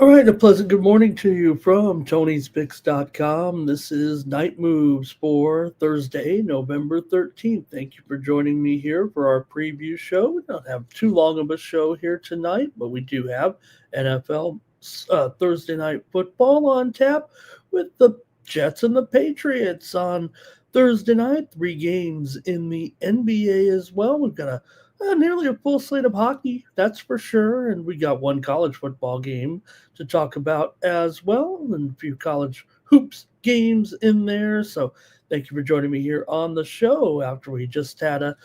All right, a pleasant good morning to you from Tony'sPicks.com. This is Night Moves for Thursday, November 13th. Thank you for joining me here for our preview show. We don't have too long of a show here tonight, but we do have NFL Thursday Night Football on tap with the Jets and the Patriots on Thursday night. Three games in the NBA as well. We've got nearly a full slate of hockey, that's for sure. And we got one college football game to talk about as well, and a few college hoops games in there. So thank you for joining me here on the show after we just had a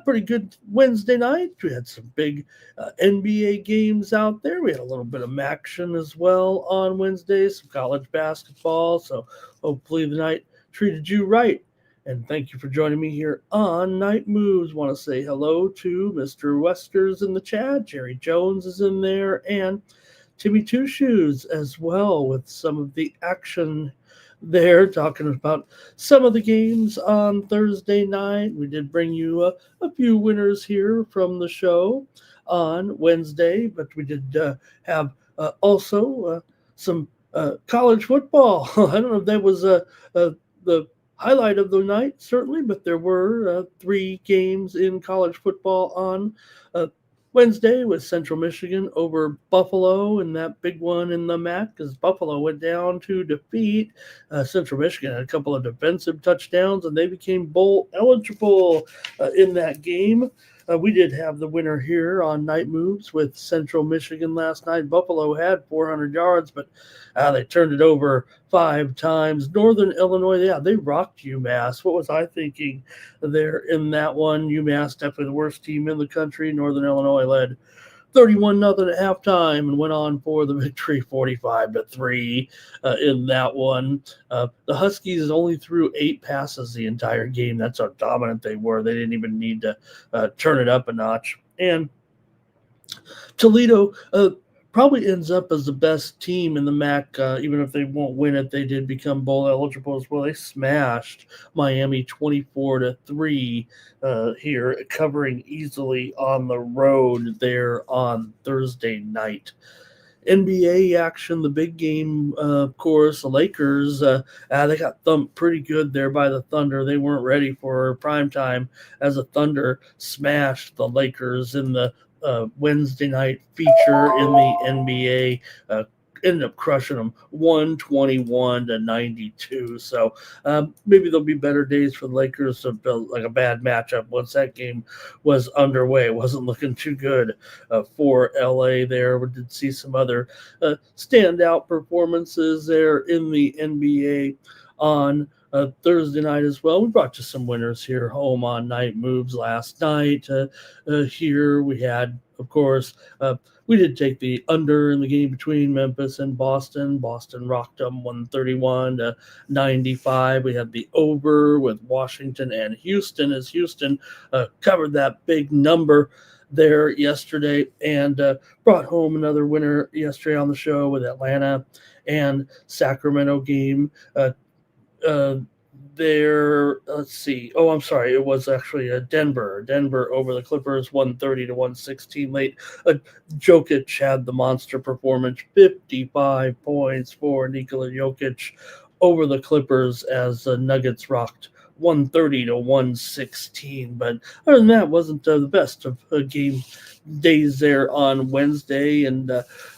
pretty good Wednesday night. We had some big NBA games out there. We had a little bit of action as well on Wednesday, some college basketball. So hopefully the night treated you right. And thank you for joining me here on Night Moves. Want to say hello to Mr. Westers in the chat. Jerry Jones is in there, and Timmy Two Shoes as well with some of the action there, talking about some of the games on Thursday night. We did bring you a few winners here from the show on Wednesday, but we did have also some college football. I don't know if that was the highlight of the night, certainly, but there were three games in college football on Wednesday with Central Michigan over Buffalo, and that big one in the MAC because Buffalo went down to defeat Central Michigan. Had a couple of defensive touchdowns, and they became bowl eligible in that game. We did have the winner here on Night Moves with Central Michigan last night. Buffalo had 400 yards, but they turned it over 5 times. Northern Illinois, yeah, they rocked UMass. What was I thinking there in that one? UMass, definitely the worst team in the country. Northern Illinois led 31-0 at halftime and went on for the victory 45-3 in that one. The Huskies only threw 8 passes the entire game. That's how dominant they were. They didn't even need to turn it up a notch. And Toledo probably ends up as the best team in the MAC, even if they won't win it. They did become bowl eligible as well. They smashed Miami 24-3 here, covering easily on the road there on Thursday night. NBA action, the big game, of course, the Lakers, they got thumped pretty good there by the Thunder. They weren't ready for prime time as the Thunder smashed the Lakers in the Wednesday night feature in the NBA. Ended up crushing them 121-92. So maybe there'll be better days for the Lakers to build like a bad matchup once that game was underway. It wasn't looking too good for LA there. We did see some other standout performances there in the NBA on Thursday night as well. We brought you some winners here home on Night Moves last night. Here we had, of course, we did take the under in the game between Memphis and Boston. Boston rocked them 131-95. We had the over with Washington and Houston as Houston covered that big number there yesterday and brought home another winner yesterday on the show with Atlanta and Sacramento game. There, let's see. Oh, I'm sorry. It was actually Denver over the Clippers, 130-116 late. Jokic had the monster performance, 55 points for Nikola Jokic over the Clippers as the Nuggets rocked 130-116. But other than that, wasn't the best of game days there on Wednesday. And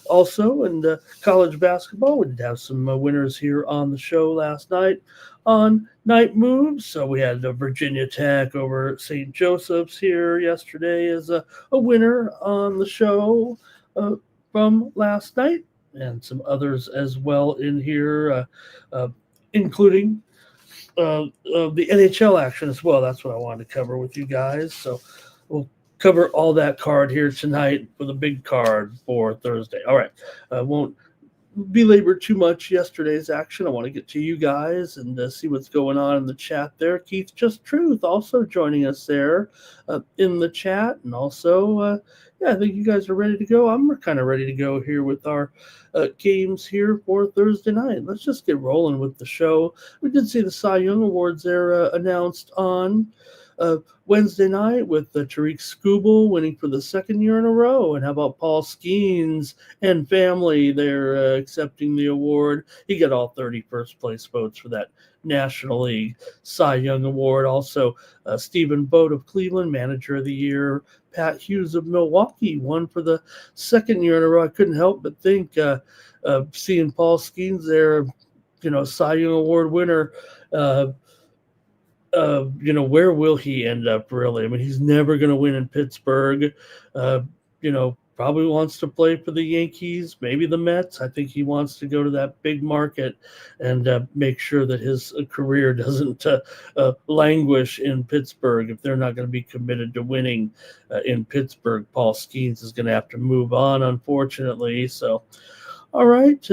also in college basketball, we did have some winners here on the show last night on Night Moves. So we had Virginia Tech over St. Joseph's here yesterday as a winner on the show from last night, and some others as well in here, including the NHL action as well. That's what I wanted to cover with you guys. So we'll cover all that card here tonight with a big card for Thursday. All right. I won't belabor too much yesterday's action. I want to get to you guys and see what's going on in the chat there. Keith Just Truth also joining us there in the chat. And also, I think you guys are ready to go. I'm kind of ready to go here with our games here for Thursday night. Let's just get rolling with the show. We did see the Cy Young Awards there announced on Wednesday night with Tariq Skubal winning for the second year in a row. And how about Paul Skeens and family? They're accepting the award. He got all 30 first place votes for that National League Cy Young Award. Also, Stephen Vogt of Cleveland, Manager of the Year. Pat Hughes of Milwaukee won for the second year in a row. I couldn't help but think seeing Paul Skeens there, Cy Young Award winner. Where will he end up really? I mean, he's never going to win in Pittsburgh. Probably wants to play for the Yankees, maybe the Mets. I think he wants to go to that big market and make sure that his career doesn't languish in Pittsburgh. If they're not going to be committed to winning in Pittsburgh, Paul Skeens is going to have to move on, unfortunately. So, all right.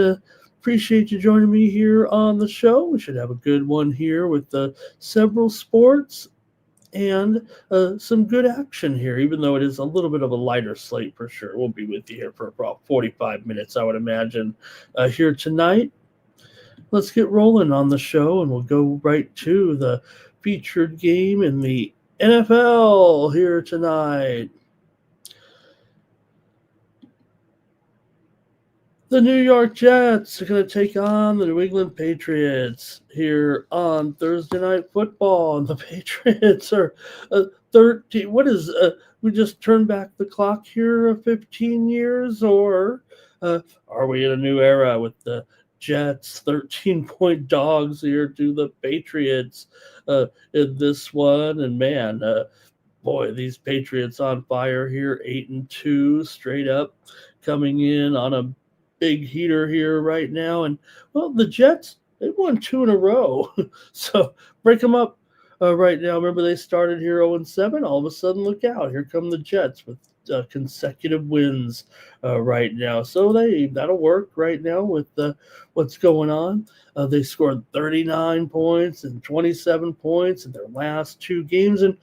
Appreciate you joining me here on the show. We should have a good one here with several sports and some good action here, even though it is a little bit of a lighter slate for sure. We'll be with you here for about 45 minutes, I would imagine, here tonight. Let's get rolling on the show, and we'll go right to the featured game in the NFL here tonight. The New York Jets are going to take on the New England Patriots here on Thursday Night Football. And the Patriots are 13. We just turned back the clock here 15 years? Or are we in a new era with the Jets 13-point dogs here to the Patriots in this one? And man, boy, these Patriots on fire here, 8-2 straight up, coming in on a big heater here right now. And well, the Jets, they won 2 in a row. So break them up right now. Remember, they started here 0-7. All of a sudden, look out. Here come the Jets with consecutive wins right now. So that'll work right now with what's going on. They scored 39 points and 27 points in their last 2 games. And,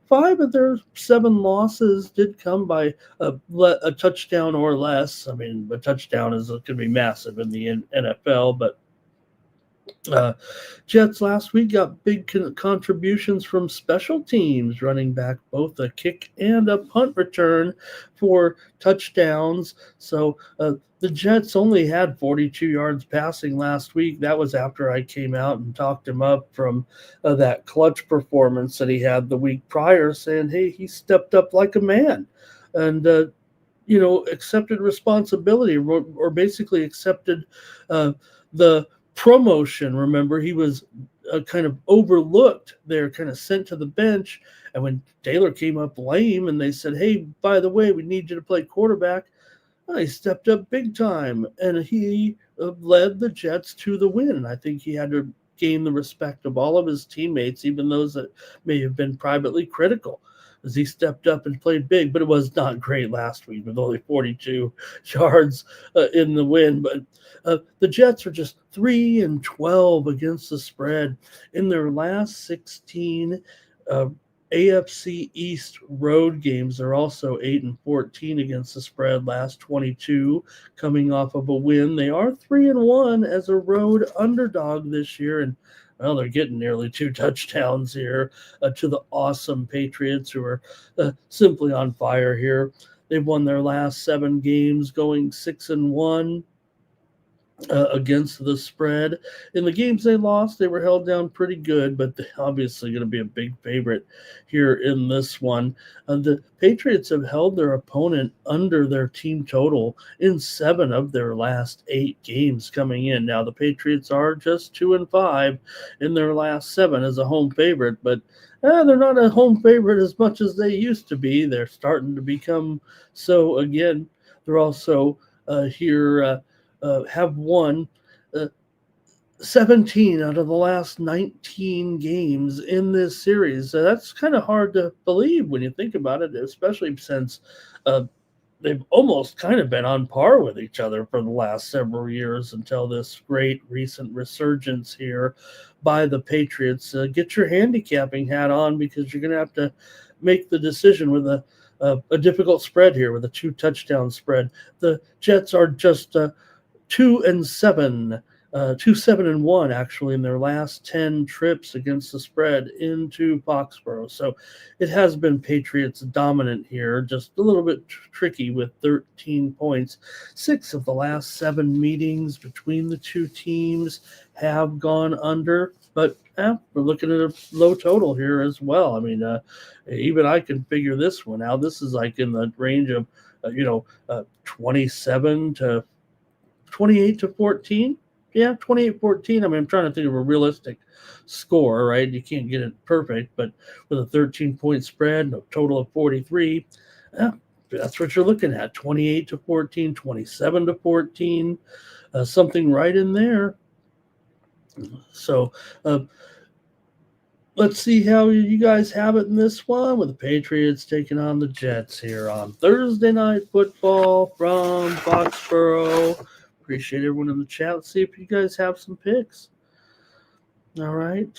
5 of their 7 losses did come by a touchdown or less. I mean, a touchdown is going to be massive in the NFL, but Jets last week got big contributions from special teams, running back both a kick and a punt return for touchdowns. So the Jets only had 42 yards passing last week. That was after I came out and talked him up from that clutch performance that he had the week prior, saying, hey, he stepped up like a man and accepted responsibility or basically accepted the promotion. Remember, he was kind of overlooked there, kind of sent to the bench. And when Taylor came up lame and they said, hey, by the way, we need you to play quarterback, he stepped up big time and he led the Jets to the win. I think he had to gain the respect of all of his teammates, even those that may have been privately critical, as he stepped up and played big. But it was not great last week with only 42 yards in the win. But the Jets are just 3-12 against the spread in their last 16 AFC East road games. They're also 8-14 against the spread last 22, coming off of a win. They are 3-1 as a road underdog this year, and well, they're getting nearly 2 touchdowns here to the awesome Patriots, who are simply on fire here. They've won their last 7 games, going 6-1 against the spread. In the games they lost, they were held down pretty good, but they're obviously going to be a big favorite here in this one. The Patriots have held their opponent under their team total in 7 of their last 8 games coming in. Now, the Patriots are just 2-5 in their last 7 as a home favorite, but they're not a home favorite as much as they used to be. They're starting to become so again. They're also here have won 17 out of the last 19 games in this series. So that's kind of hard to believe when you think about it, especially since they've almost kind of been on par with each other for the last several years until this great recent resurgence here by the Patriots. Get your handicapping hat on, because you're going to have to make the decision with a difficult spread here, with a 2 touchdown spread. The Jets are just 2-7 2-7-1 actually in their last 10 trips against the spread into Foxborough. So it has been Patriots dominant here, just a little bit tricky with 13 points. 6 of the last 7 meetings between the two teams have gone under, but we're looking at a low total here as well. I mean, even I can figure this one out. This is like in the range of 27 to 28 to 14. Yeah, 28-14. I mean, I'm trying to think of a realistic score, right? You can't get it perfect, but with a 13-point spread, a total of 43, yeah, that's what you're looking at. 28 to 14, 27 to 14, something right in there. So let's see how you guys have it in this one with the Patriots taking on the Jets here on Thursday Night Football from Foxborough. Appreciate everyone in the chat. Let's see if you guys have some picks. All right.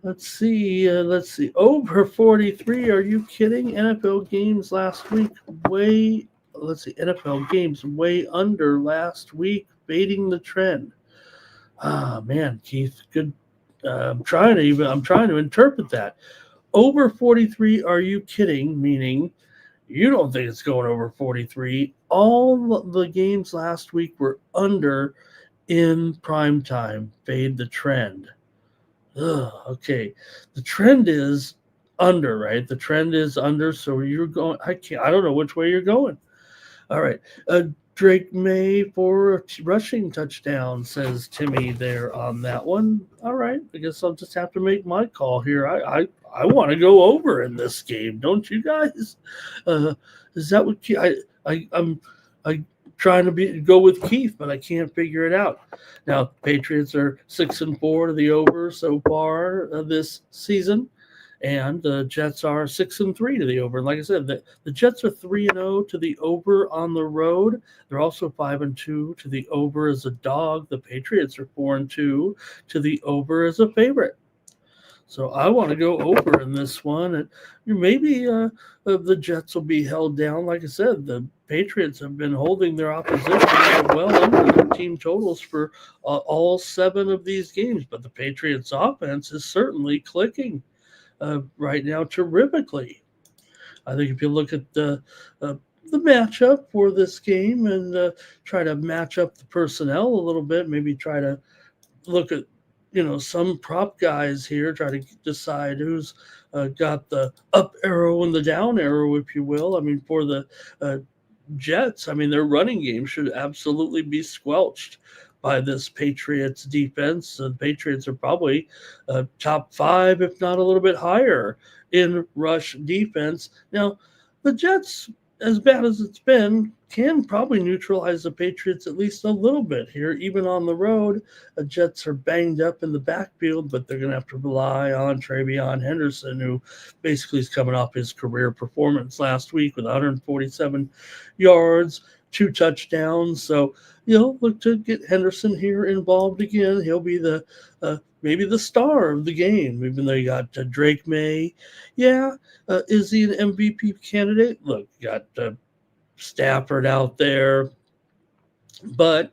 Let's see. Over 43. Are you kidding? NFL games last week NFL games way under last week, baiting the trend. Ah, man, Keith, good. I'm trying to interpret that. Over 43. Are you kidding? Meaning, you don't think it's going over 43. All the games last week were under in prime time. Fade the trend. Okay. The trend is under, right? The trend is under. So you're going, I don't know which way you're going. All right. Drake May for a rushing touchdown, says Timmy there on that one. All right. I guess I'll just have to make my call here. I want to go over in this game, don't you guys? Is that what I'm trying to go with Keith, but I can't figure it out. Now, Patriots are 6-4 to the over so far this season. And the Jets are 6-3 to the over. And like I said, the Jets are 3-0 to the over on the road. They're also 5-2 to the over as a dog. The Patriots are 4-2 to the over as a favorite. So I want to go over in this one, and maybe the Jets will be held down. Like I said, the Patriots have been holding their opposition well under their team totals for all 7 of these games. But the Patriots' offense is certainly clicking right now terrifically. I think if you look at the matchup for this game and try to match up the personnel a little bit, maybe try to look at some prop guys here, try to decide who's got the up arrow and the down arrow, if you will. I mean, for the Jets, I mean, their running game should absolutely be squelched by this Patriots defense. The Patriots are probably top 5, if not a little bit higher, in rush defense. Now, the Jets, as bad as it's been, can probably neutralize the Patriots at least a little bit here, even on the road. The Jets are banged up in the backfield, but they're going to have to rely on Travion Henderson, who basically is coming off his career performance last week with 147 yards, 2 touchdowns. So, look to get Henderson here involved again. He'll be the maybe the star of the game, even though you got Drake May. Yeah, is he an MVP candidate? Look, you got Stafford out there, but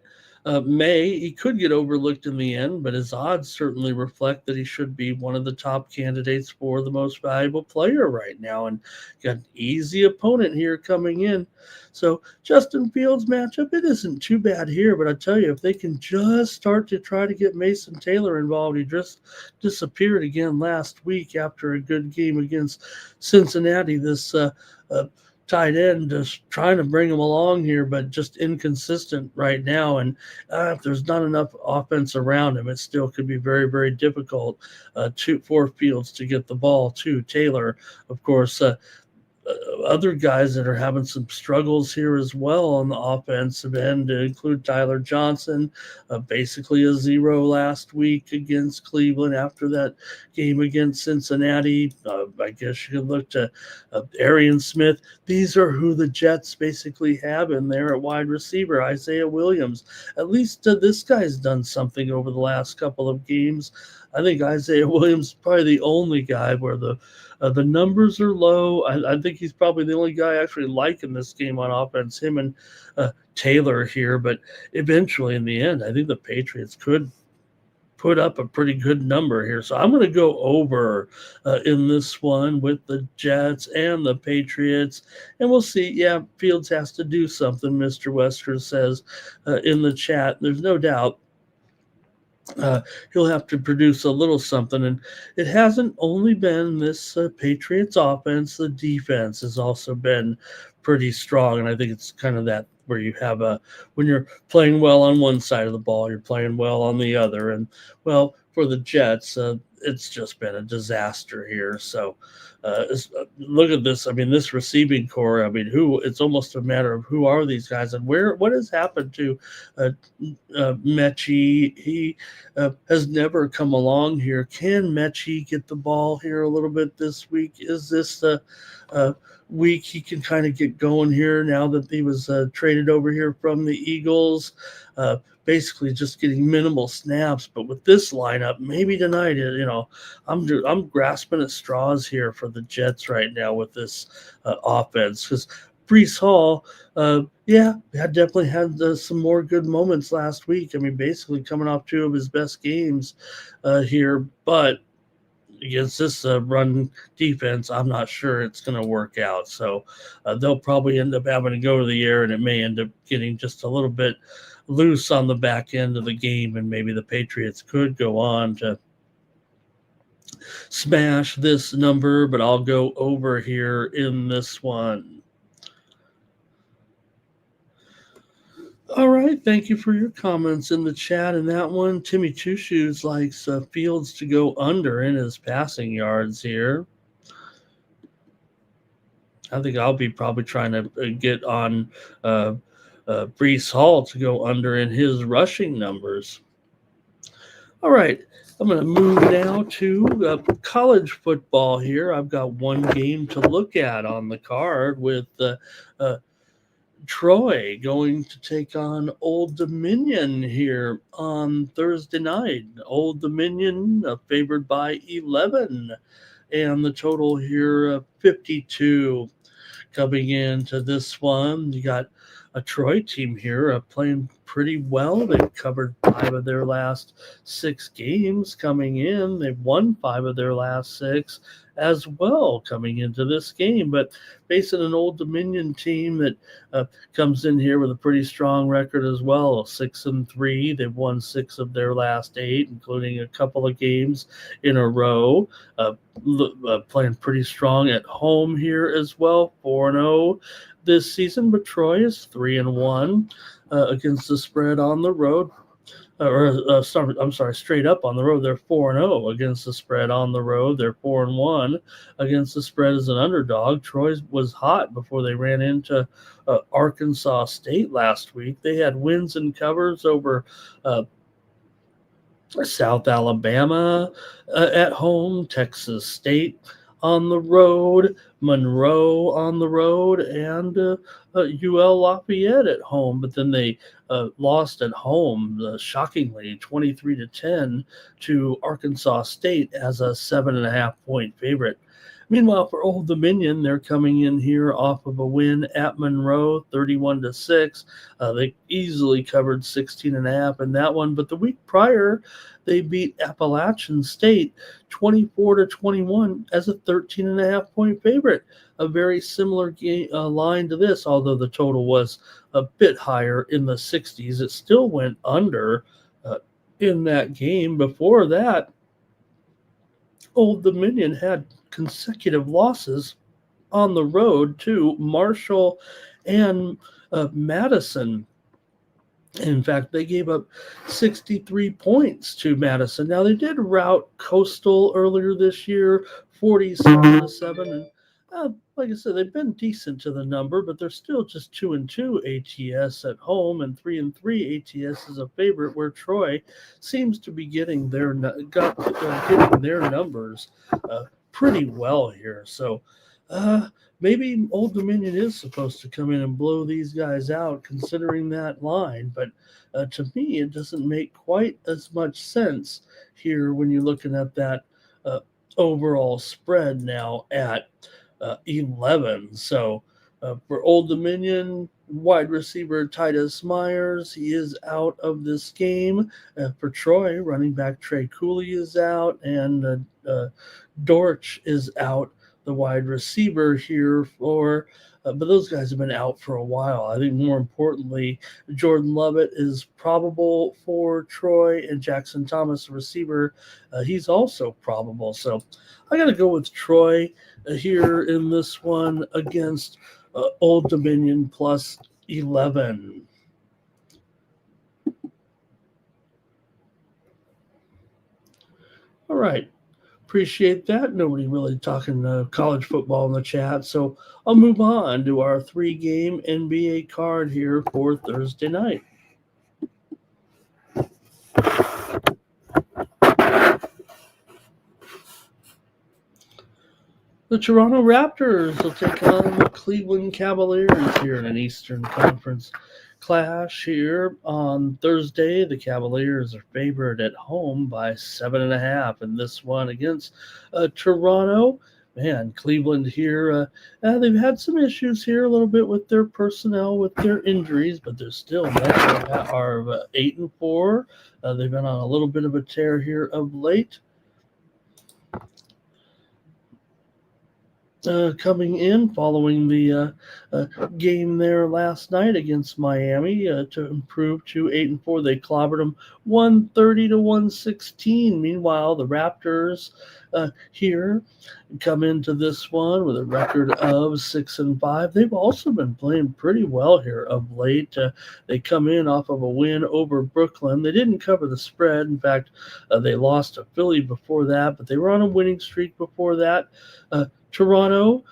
May, he could get overlooked in the end, but his odds certainly reflect that he should be one of the top candidates for the most valuable player right now, and got an easy opponent here coming in. So Justin Fields matchup, it isn't too bad here, but I tell you, if they can just start to try to get Mason Taylor involved, he just disappeared again last week after a good game against Cincinnati. This tight end, just trying to bring him along here, but just inconsistent right now. And if there's not enough offense around him, it still could be very, very difficult for Fields to get the ball to Taylor. Of course, other guys that are having some struggles here as well on the offensive end to include Tyler Johnson, basically a 0 last week against Cleveland after that game against Cincinnati. I guess you could look to Arian Smith. These are who the Jets basically have in there at wide receiver. Isaiah Williams. At least this guy's done something over the last couple of games. I think Isaiah Williams is probably the only guy where the numbers are low. I think he's probably the only guy actually liking this game on offense, him and Taylor here. But eventually, in the end, I think the Patriots could put up a pretty good number here. So I'm going to go over in this one with the Jets and the Patriots. And we'll see. Yeah, Fields has to do something, Mr. Wesker says in the chat. There's no doubt. He'll have to produce a little something. And it hasn't only been this Patriots offense, the defense has also been pretty strong. And I think it's kind of that where you have when you're playing well on one side of the ball, you're playing well on the other. And well, for the Jets, it's just been a disaster here. So look at this. I mean, this receiving core, I mean, it's almost a matter of who are these guys and what has happened to Mechie. He has never come along here. Can Mechie get the ball here a little bit this week? Is this the week he can kind of get going here now that he was traded over here from the Eagles? Basically just getting minimal snaps, but with this lineup, maybe tonight, I'm grasping at straws here for the Jets right now with this offense, because Breece Hall, definitely had some more good moments last week. I mean, basically coming off two of his best games here, but against this run defense, I'm not sure it's going to work out. So they'll probably end up having to go to the air, and it may end up getting just a little bit loose on the back end of the game, and maybe the Patriots could go on to smash this number, but I'll go over here in this one. All right, thank you for your comments in the chat. And that one, Timmy Two Shoes likes Fields to go under in his passing yards here. I think I'll be probably trying to get on Breece Hall to go under in his rushing numbers. All right, I'm going to move now to college football here. I've got one game to look at on the card with Troy going to take on Old Dominion here on Thursday night. Old Dominion favored by 11, and the total here 52. Coming into this one, you got a Troy team here playing pretty well. They've covered 5 of their last 6 games coming in. They've won 5 of their last 6 as well coming into this game. But facing an Old Dominion team that comes in here with a pretty strong record as well, 6-3. They've won 6 of their last 8, including a couple of games in a row. Playing pretty strong at home here as well, 4-0 this season. But Troy is 3-1 against the spread on the road. Straight up on the road. They're 4-0 against the spread on the road. They're 4-1 against the spread as an underdog. Troy was hot before they ran into Arkansas State last week. They had wins and covers over South Alabama at home, Texas State on the road, Monroe on the road, and UL Lafayette at home. But then they lost at home, shockingly, 23-10 to Arkansas State as a 7.5-point favorite. Meanwhile, for Old Dominion, they're coming in here off of a win at Monroe, 31-6. They easily covered 16.5 in that one. But the week prior, they beat Appalachian State 24-21 as a 13.5-point favorite. A very similar game, line to this, although the total was a bit higher in the 60s. It still went under in that game. Before that, Old Dominion had consecutive losses on the road to Marshall and Madison. In fact, they gave up 63 points to Madison. Now, they did rout Coastal earlier this year, 47-7. And like I said, they've been decent to the number, but they're still just 2-2 ATS at home and 3-3 ATS is a favorite, where Troy seems to be getting their numbers pretty well here. So Uh, Maybe Old Dominion is supposed to come in and blow these guys out, considering that line. But to me, it doesn't make quite as much sense here when you're looking at that uh, overall spread now at 11. So for Old Dominion, wide receiver Titus Myers, he is out of this game. For Troy, running back Trey Cooley is out, and Dortch is out, the wide receiver here for. But those guys have been out for a while. I think more importantly, Jordan Lovett is probable for Troy, and Jackson Thomas, the receiver, he's also probable. So I got to go with Troy here in this one against Old Dominion plus 11. All right. Appreciate that. Nobody really talking college football in the chat. So I'll move on to our 3-game NBA card here for Thursday night. The Toronto Raptors will take on the Cleveland Cavaliers here in an Eastern Conference clash here on Thursday. The Cavaliers are favored at home by 7.5 in this one against Toronto. Man, Cleveland here, they've had some issues here a little bit with their personnel, with their injuries, but they're still are 8-4. They've been on a little bit of a tear here of late. Coming in following the game there last night against Miami to improve to 8-4. They clobbered them 130 to 116. Meanwhile, the Raptors here come into this one with a record of 6-5. They've also been playing pretty well here of late. They come in off of a win over Brooklyn. They didn't cover the spread. In fact, they lost to Philly before that, but they were on a winning streak before that. Toronto,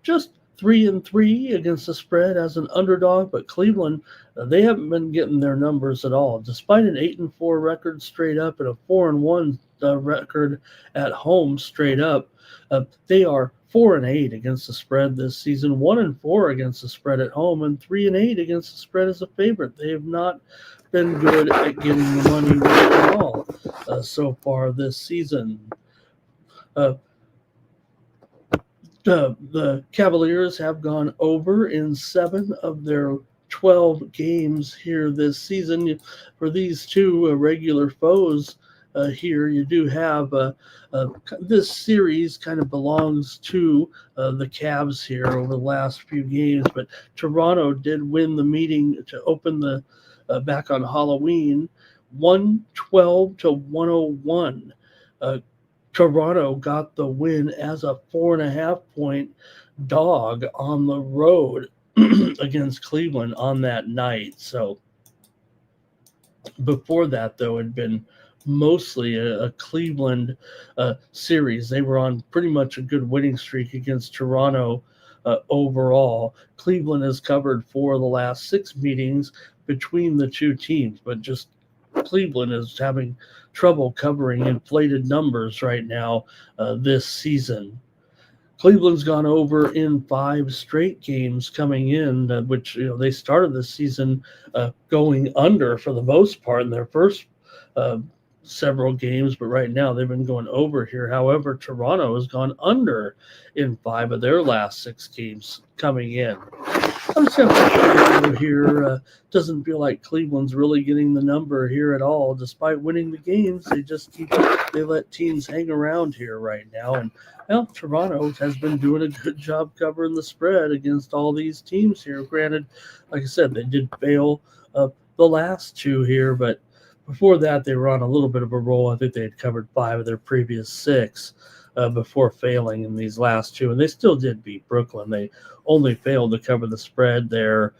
just 3-3 against the spread as an underdog, but Cleveland, they haven't been getting their numbers at all. Despite an 8-4 record straight up and a 4-1 record at home straight up, they are 4-8 against the spread this season, 1-4 against the spread at home, and 3-8 against the spread as a favorite. They have not been good at getting the money right at all so far this season. The Cavaliers have gone over in 7 of their 12 games here this season. For these two regular foes here, you do have this series kind of belongs to the Cavs here over the last few games, but Toronto did win the meeting to open the back on Halloween 112 to 101. Toronto got the win as a 4.5-point dog on the road against Cleveland on that night. So before that, though, it had been mostly a Cleveland series. They were on pretty much a good winning streak against Toronto overall. Cleveland has covered 4 of the last 6 meetings between the two teams, but just Cleveland is having trouble covering inflated numbers right now this season. Cleveland's gone over in 5 straight games coming in, which they started the season going under for the most part in their first several games, but right now they've been going over here. However, Toronto has gone under in 5 of their last 6 games coming in. I'm just going here. Doesn't feel like Cleveland's really getting the number here at all. Despite winning the games, they let teams hang around here right now. And well, Toronto has been doing a good job covering the spread against all these teams here. Granted, like I said, they did fail the last 2 here, but before that, they were on a little bit of a roll. I think they had covered 5 of their previous 6 before failing in these last 2, and they still did beat Brooklyn. They only failed to cover the spread there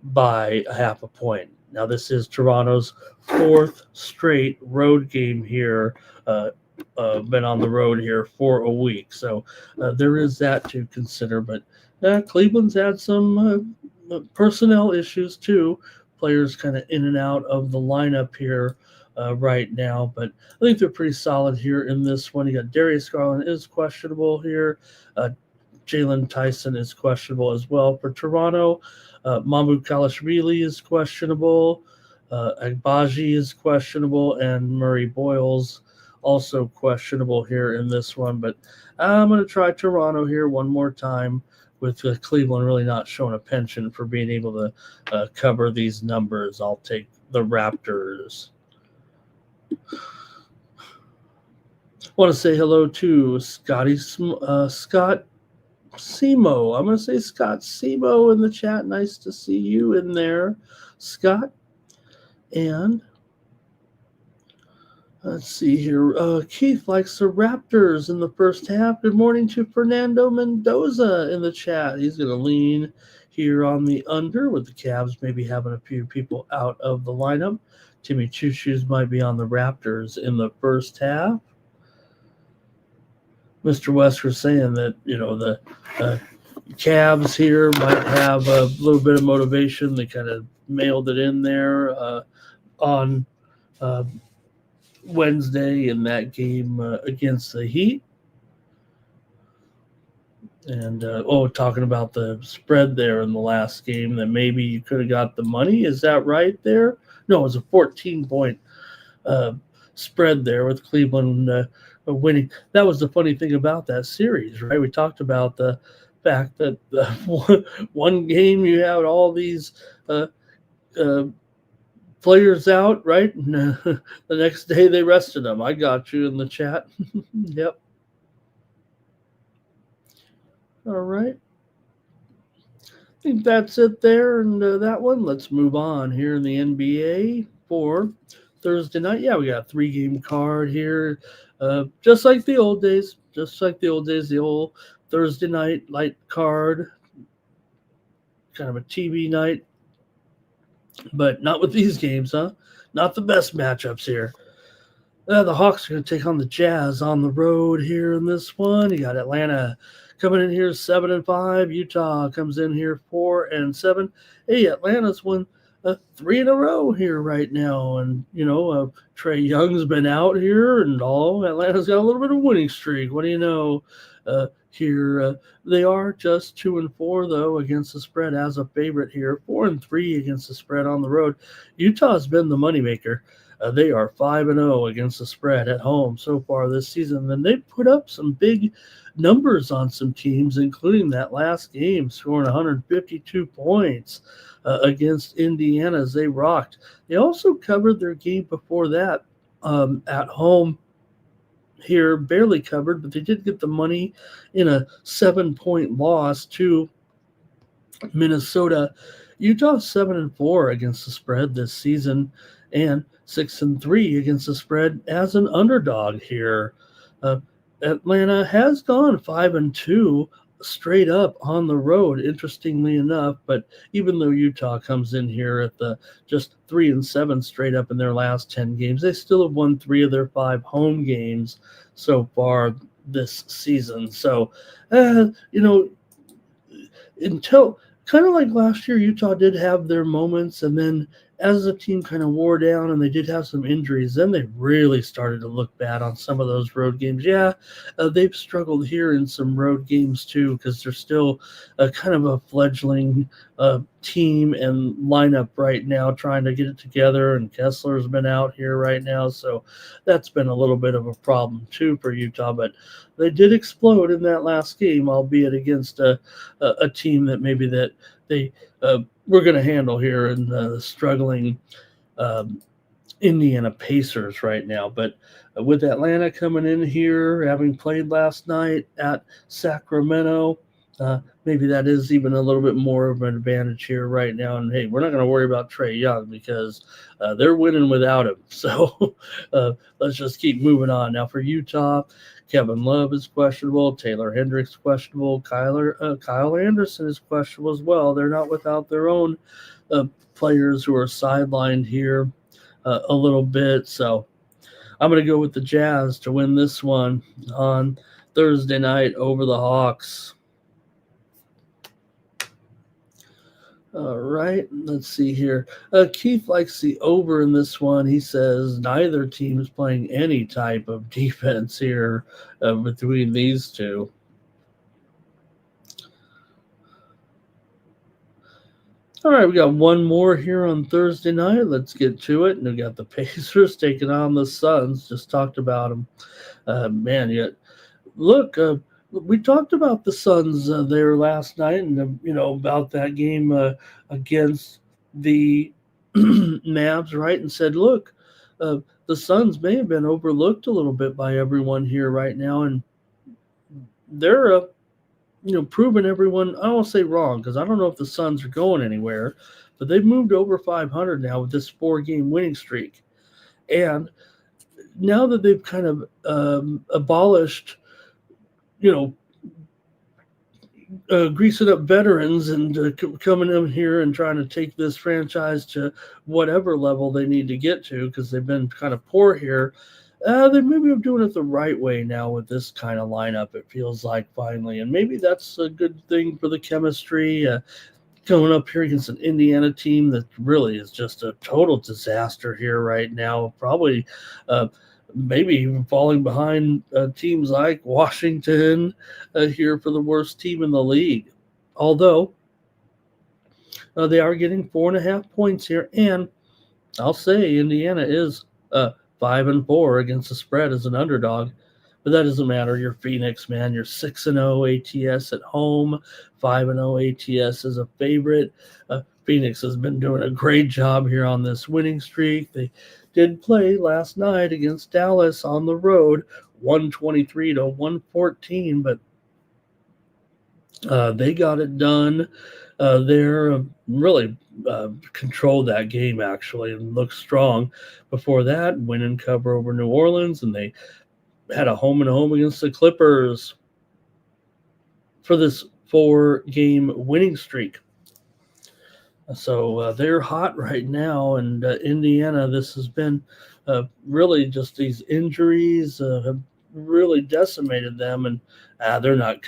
by 0.5 point. Now, this is Toronto's 4th straight road game here. Been on the road here for a week, so there is that to consider. But Cleveland's had some personnel issues too. Players kind of in and out of the lineup here right now, but I think they're pretty solid here in this one. You got Darius Garland is questionable here. Jalen Tyson is questionable as well for Toronto. Mamu Kalashvili is questionable. Agbaji is questionable, and Murray Boyles also questionable here in this one. But I'm going to try Toronto here one more time, with Cleveland really not showing a penchant for being able to cover these numbers. I'll take the Raptors. Want to say hello to Scott Simo. I'm going to say Scott Simo in the chat. Nice to see you in there, Scott. And let's see here. Keith likes the Raptors in the first half. Good morning to Fernando Mendoza in the chat. He's going to lean here on the under, with the Cavs maybe having a few people out of the lineup. Timmy Choo-Choos might be on the Raptors in the first half. Mr. Wesker saying that, the Cavs here might have a little bit of motivation. They kind of mailed it in there on Wednesday in that game against the Heat. And, talking about the spread there in the last game, that maybe you could have got the money. Is that right there? No, it was a 14-point spread there with Cleveland winning. That was the funny thing about that series, right? We talked about the fact that one game you had all these players out, right? And the next day they rested them. I got you in the chat. Yep. All right. I think that's it there, and that one. Let's move on here in the NBA for Thursday night. Yeah, we got a 3-game card here, just like the old days. The old Thursday night light card, kind of a TV night, but not with these games, huh? Not the best matchups here. The Hawks are going to take on the Jazz on the road here in this one. You got Atlanta coming in here 7-5. Utah comes in here 4-7. Hey, Atlanta's won 3 in a row here right now, and Trae Young's been out here, and all Atlanta's got a little bit of winning streak. What do you know? Here they are just 2-4 though against the spread as a favorite here. 4-3 against the spread on the road. Utah's been the moneymaker. They are 5-0 against the spread at home so far this season. And they've put up some big numbers on some teams, including that last game, scoring 152 points against Indiana as they rocked. They also covered their game before that at home here, barely covered, but they did get the money in a 7-point loss to Minnesota. Utah 7-4 against the spread this season, and 6-3 against the spread as an underdog here. Atlanta has gone 5-2 straight up on the road, interestingly enough. But even though Utah comes in here at the just 3-7 straight up in their last 10 games, they still have won 3 of their 5 home games so far this season. So, until kind of like last year, Utah did have their moments, and then as the team kind of wore down and they did have some injuries, then they really started to look bad on some of those road games. Yeah, they've struggled here in some road games too, because they're still kind of a fledgling team and lineup right now, trying to get it together, and Kessler's been out here right now, so that's been a little bit of a problem too for Utah. But they did explode in that last game, albeit against a team that maybe that they we're going to handle here in the struggling Indiana Pacers right now. But with Atlanta coming in here, having played last night at Sacramento, maybe that is even a little bit more of an advantage here right now. And, hey, we're not going to worry about Trae Young because they're winning without him. So let's just keep moving on. Now for Utah, Kevin Love is questionable. Taylor Hendricks questionable. Kyle Anderson is questionable as well. They're not without their own players who are sidelined here a little bit. So I'm going to go with the Jazz to win this one on Thursday night over the Hawks. All right, let's see here. Keith likes the over in this one. He says neither team is playing any type of defense here between these two. All right, we got one more here on Thursday night. Let's get to it. And we got the Pacers taking on the Suns. Just talked about them. Man, yet look, we talked about the Suns there last night, and about that game against the Mavs, right? And said, look, the Suns may have been overlooked a little bit by everyone here right now, and they're proven everyone. I won't say wrong because I don't know if the Suns are going anywhere, but they've moved over 500 now with this 4-game winning streak, and now that they've kind of abolished, you know, greasing up veterans and coming in here and trying to take this franchise to whatever level they need to get to because they've been kind of poor here. They maybe are doing it the right way now with this kind of lineup, it feels like, finally. And maybe that's a good thing for the chemistry. Going up here against an Indiana team that really is just a total disaster here right now. Probably maybe even falling behind teams like Washington here for the worst team in the league. Although they are getting 4.5 points here. And I'll say Indiana is 5-4 against the spread as an underdog. But that doesn't matter. You're Phoenix, man. You're 6-0 ATS at home, 5-0 ATS as a favorite. Phoenix has been doing a great job here on this winning streak. They did play last night against Dallas on the road, 123-114, but they got it done. They're really controlled that game, actually, and looked strong. Before that, win and cover over New Orleans, and they had a home and home against the Clippers for this 4-game winning streak. So they're hot right now, and Indiana, this has been really just these injuries have really decimated them, and they're not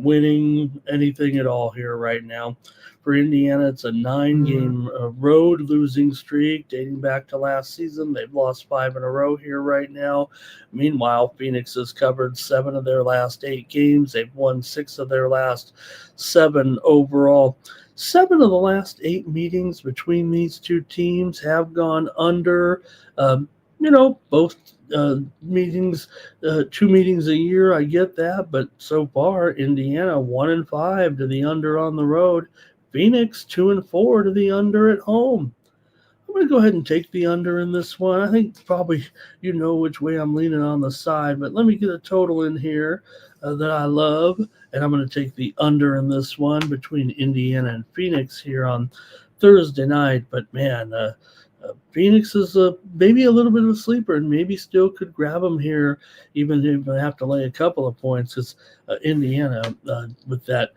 winning anything at all here right now. For Indiana, it's a 9-game road losing streak dating back to last season. They've lost 5 in a row here right now. Meanwhile, Phoenix has covered 7 of their last 8 games. They've won 6 of their last 7 overall. 7 of the last 8 meetings between these two teams have gone under. Both meetings, 2 meetings a year. I get that, but so far, Indiana 1-5 to the under on the road. Phoenix 2-4 to the under at home. I'm going to go ahead and take the under in this one. I think probably which way I'm leaning on the side, but let me get a total in here that I love, and I'm going to take the under in this one between Indiana and Phoenix here on Thursday night. But man, Phoenix is maybe a little bit of a sleeper and maybe still could grab them here, even if I have to lay a couple of points, because Indiana, with that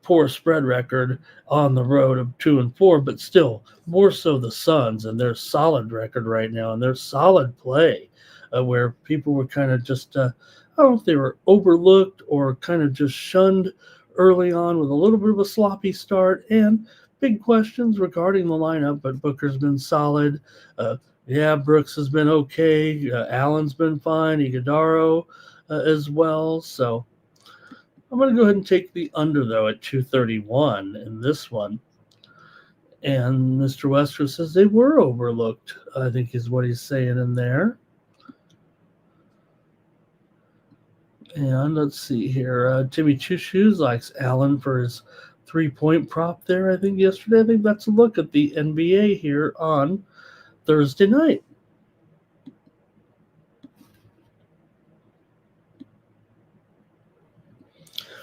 poor spread record on the road of 2-4, but still more so the Suns and their solid record right now and their solid play, where people were kind of just, I don't know if they were overlooked or kind of just shunned early on with a little bit of a sloppy start and big questions regarding the lineup. But Booker's been solid. Brooks has been okay. Allen's been fine. Iguodaro as well. So I'm going to go ahead and take the under, though, at 231 in this one. And Mr. Wester says they were overlooked, I think is what he's saying in there. And let's see here. Timmy Two Shoes likes Allen for his 3-point prop there, I think, yesterday. I think that's a look at the NBA here on Thursday night.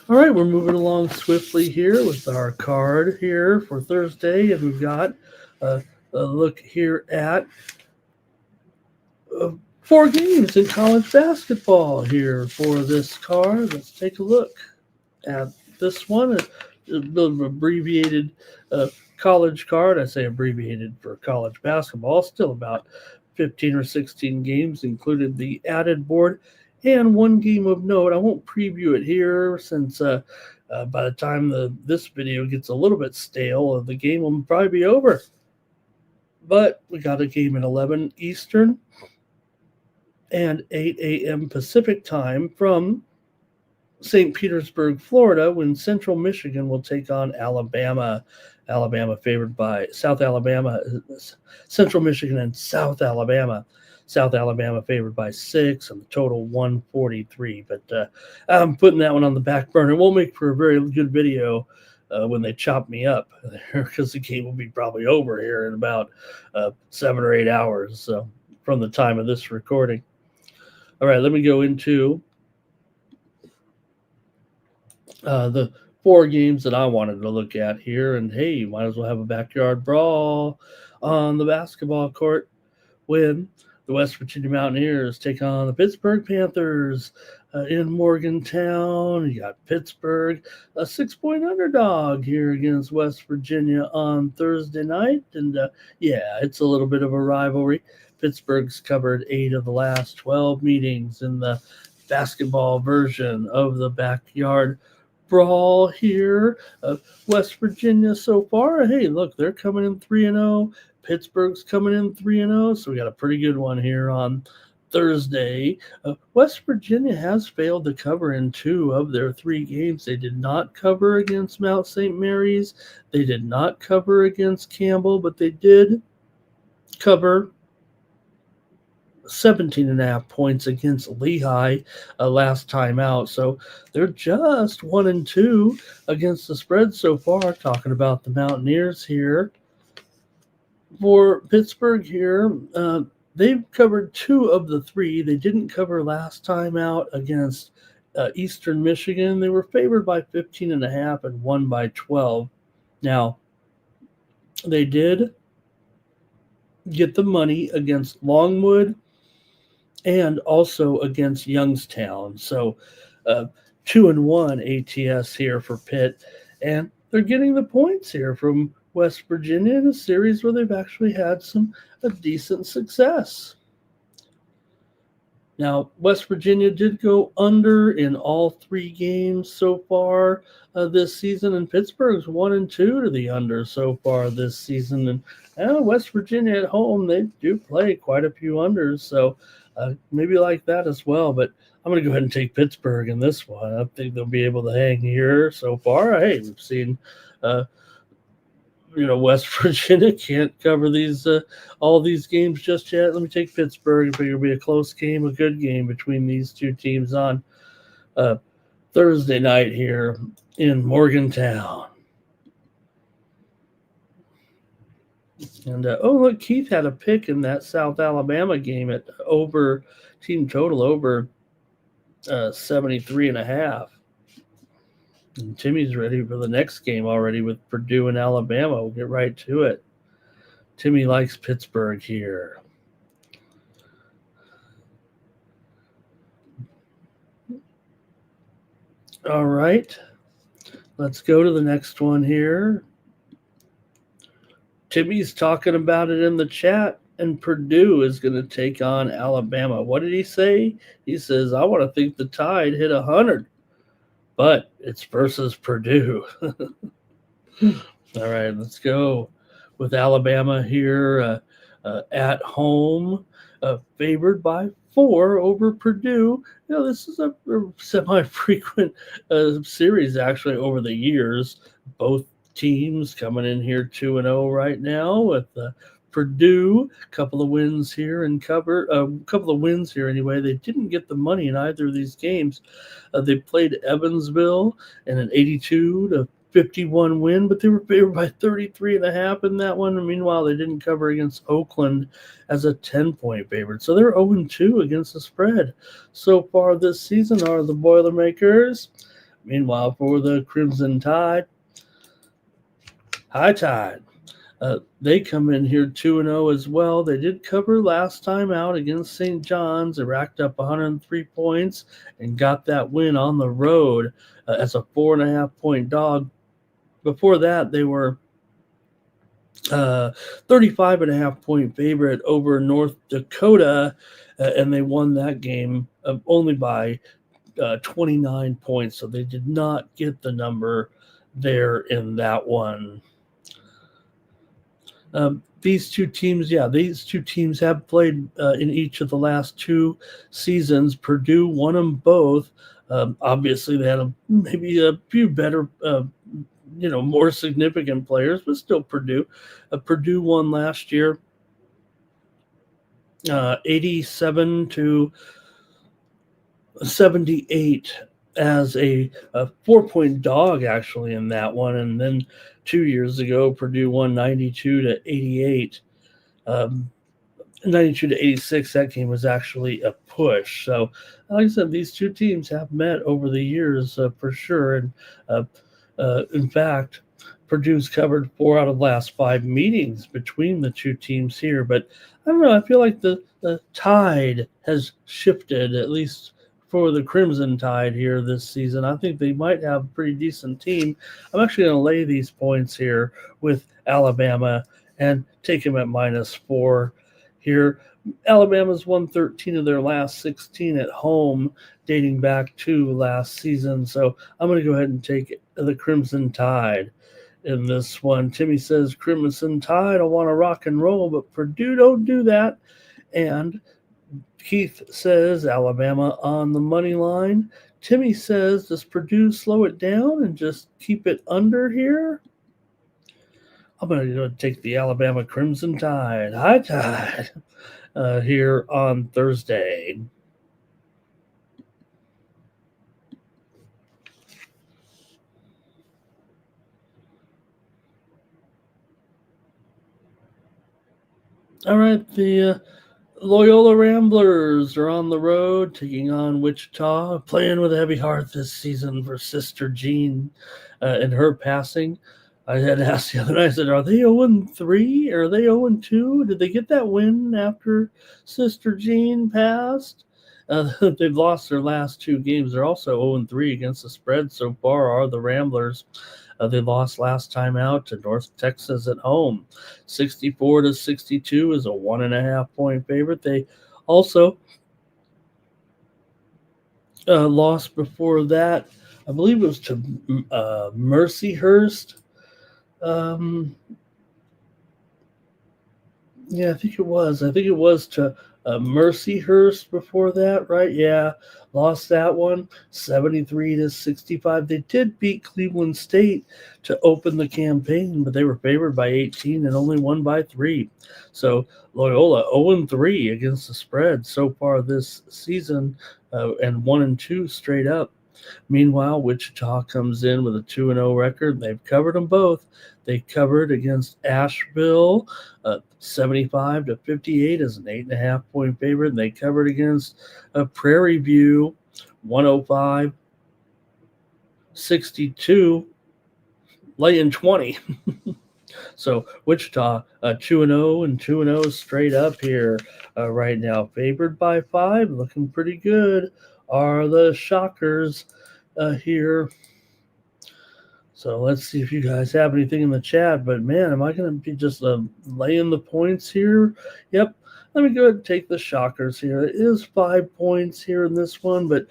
All right, we're moving along swiftly here with our card here for Thursday, and we've got a look here at 4 games in college basketball here for this card. Let's take a look at this one. A bit of abbreviated college card. I say abbreviated for college basketball. Still about 15 or 16 games, included the added board. And 1 game of note, I won't preview it here since by the time this video gets a little bit stale, the game will probably be over. But we got a game at 11 Eastern and 8 a.m. Pacific time from St. Petersburg, Florida, when Central Michigan will take on Alabama. Alabama favored by South Alabama, Central Michigan, and South Alabama. South Alabama favored by 6, and the total 143. But I'm putting that one on the back burner. It won't make for a very good video when they chop me up because the game will be probably over here in about 7 or 8 hours from the time of this recording. All right, let me go into the 4 games that I wanted to look at here. And hey, you might as well have a backyard brawl on the basketball court when the West Virginia Mountaineers take on the Pittsburgh Panthers in Morgantown. You got Pittsburgh, a 6-point underdog here against West Virginia on Thursday night. And yeah, it's a little bit of a rivalry. Pittsburgh's covered 8 of the last 12 meetings in the basketball version of the backyard brawl here. West Virginia so far, hey, look, they're coming in 3-0. Pittsburgh's coming in 3-0, so we got a pretty good one here on Thursday. West Virginia has failed to cover in 2 of their 3 games. They did not cover against Mount St. Mary's. They did not cover against Campbell, but they did cover 17.5 points against Lehigh last time out. So they're just 1-2 against the spread so far. Talking about the Mountaineers here. For Pittsburgh here, they've covered 2 of the 3. They didn't cover last time out against Eastern Michigan. They were favored by 15.5 and won by 12. Now, they did get the money against Longwood and also against Youngstown. So 2-1 ATS here for Pitt. And they're getting the points here from West Virginia in a series where they've actually had some decent success. Now, West Virginia did go under in all 3 games so far this season, and Pittsburgh's 1-2 to the under so far this season. And West Virginia at home, they do play quite a few unders, so maybe like that as well. But I'm going to go ahead and take Pittsburgh in this one. I think they'll be able to hang here so far. Hey, we've seen West Virginia can't cover these all these games just yet. Let me take Pittsburgh. I think it'll be a close game, a good game between these 2 teams on Thursday night here in Morgantown. And look, Keith had a pick in that South Alabama game at over team total over 73.5. And Timmy's ready for the next game already with Purdue and Alabama. We'll get right to it. Timmy likes Pittsburgh here. All right. Let's go to the next one here. Timmy's talking about it in the chat, and Purdue is going to take on Alabama. What did he say? He says, I want to think the Tide hit 100. But it's versus Purdue. All right, let's go with Alabama here at home, favored by 4 over Purdue. This is a semi-frequent series actually over the years. Both teams coming in here 2-0 right now with Purdue, a couple of wins here and anyway. They didn't get the money in either of these games. They played Evansville in an 82-51 win, but they were favored by 33.5 in that one. And meanwhile, they didn't cover against Oakland as a 10-point favorite. So they're 0-2 against the spread so far this season are the Boilermakers. Meanwhile, for the Crimson Tide, High Tide, they come in here 2-0 as well. They did cover last time out against St. John's. They racked up 103 points and got that win on the road as a 4.5-point dog. Before that, they were 35.5-point favorite over North Dakota, and they won that game only by 29 points. So they did not get the number there in that one. These two teams have played in each of the last two seasons. Purdue won them both. Obviously, they had maybe a few better, more significant players, but still Purdue. Purdue won last year, 87-78 as a 4-point dog actually in that one, and then 2 years ago Purdue won 92-88. 92-86, that game was actually a push. So, like I said, these two teams have met over the years for sure. And uh, in fact, Purdue's covered 4 out of the last 5 meetings between the two teams here. But I don't know, I feel like the tide has shifted, at least for the Crimson Tide here this season. I think they might have a pretty decent team. I'm actually going to lay these points here with Alabama and take them at -4 here. Alabama's won 13 of their last 16 at home, dating back to last season. So I'm going to go ahead and take the Crimson Tide in this one. Timmy says, Crimson Tide, I want to rock and roll, but Purdue don't do that. And Keith says, Alabama on the money line. Timmy says, does Purdue slow it down and just keep it under here? I'm going to go take the Alabama Crimson Tide, high tide, here on Thursday. All right, the Loyola Ramblers are on the road, taking on Wichita, playing with a heavy heart this season for Sister Jean and her passing. I had asked the other night, I said, are they 0-3? Are they 0-2? Did they get that win after Sister Jean passed? They've lost their last 2 games. They're also 0-3 against the spread so far, are the Ramblers. They lost last time out to North Texas at home. 64-62 is a 1.5 point favorite. They also lost before that. I believe it was to Mercyhurst. Yeah, I think it was. I think it was to Mercyhurst before that, right? Yeah, lost that one 73-65. They did beat Cleveland State to open the campaign, but they were favored by 18 and only won by 3. So Loyola 0-3 against the spread so far this season, and 1-2 straight up. Meanwhile, Wichita comes in with a 2-0 record. They've covered them both. They covered against Asheville, 75-58 as an 8.5 point favorite. And they covered against Prairie View, 105-62, laying 20. So Wichita 2-0 and 2-0 straight up here right now, favored by 5, looking pretty good. Are the Shockers here? So let's see if you guys have anything in the chat. But man, am I going to be just laying the points here? Yep. Let me go ahead and take the Shockers here. It is 5 points here in this one, but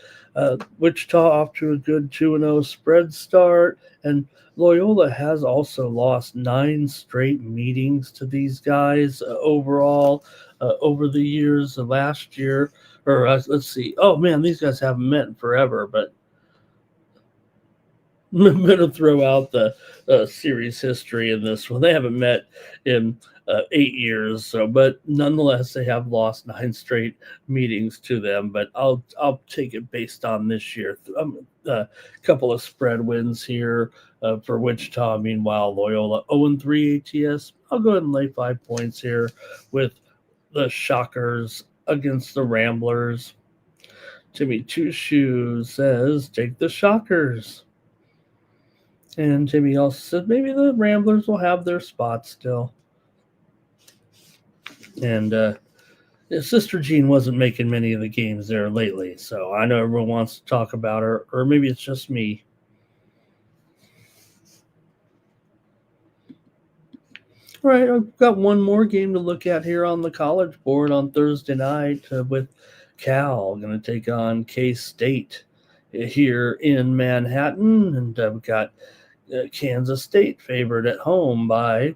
Wichita off to a good 2-0 spread start. And Loyola has also lost 9 straight meetings to these guys overall over the years. Last year, or let's see. Oh man, these guys haven't met in forever, but I'm going to throw out the series history in this one. They haven't met in 8 years, so but nonetheless, they have lost 9 straight meetings to them. But I'll take it based on this year. A couple of spread wins here for Wichita. Meanwhile, Loyola 0-3 ATS. I'll go ahead and lay 5 points here with the Shockers against the Ramblers. Timmy Two Shoes says, take the Shockers. And Timmy also said maybe the Ramblers will have their spot still. And Sister Jean wasn't making many of the games there lately, so I know everyone wants to talk about her, or maybe it's just me. All right, I've got one more game to look at here on the college board on Thursday night with Cal going to take on K-State here in Manhattan, and we've got Kansas State favored at home by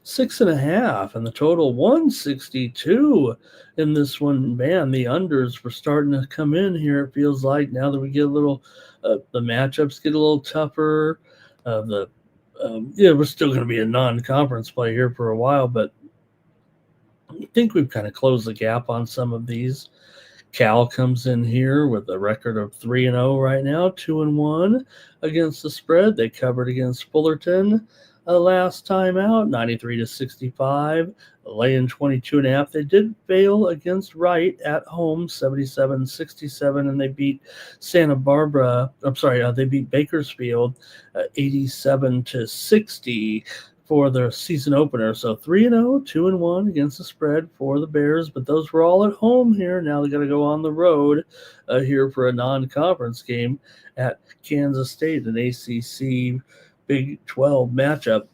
6.5, and the total 162 in this one. Man, the unders were starting to come in here. It feels like now that we get a little, the matchups get a little tougher. We're still going to be a non-conference play here for a while, but I think we've kind of closed the gap on some of these. Cal comes in here with a record of 3-0 right now, 2-1 against the spread. They covered against Fullerton last time out, 93-65, laying 22.5. They did fail against Wright at home, 77-67, and they beat Santa Barbara. They beat Bakersfield 87-60 for their season opener. So 3-0, 2-1 against the spread for the Bears, but those were all at home here. Now they got to go on the road here for a non-conference game at Kansas State, an ACC Big 12 matchup.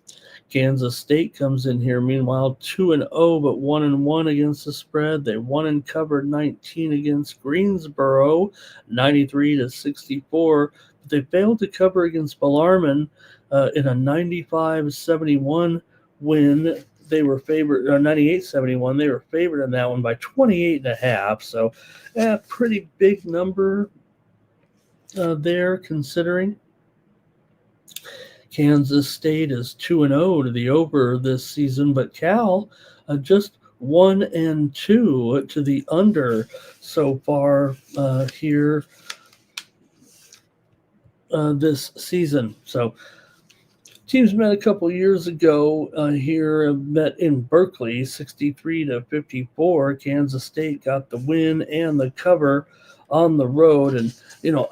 Kansas State comes in here, meanwhile, 2-0, but 1-1 against the spread. They won and covered 19 against Greensboro, 93-64. But they failed to cover against Bellarmine in a 95-71 win. They were favored, 98-71. They were favored in that one by 28.5. So, pretty big number there, considering. Kansas State is 2-0 to the over this season, but Cal just 1-2 to the under so far here this season. So teams met a couple years ago here, met in Berkeley, 63-54. Kansas State got the win and the cover on the road. And,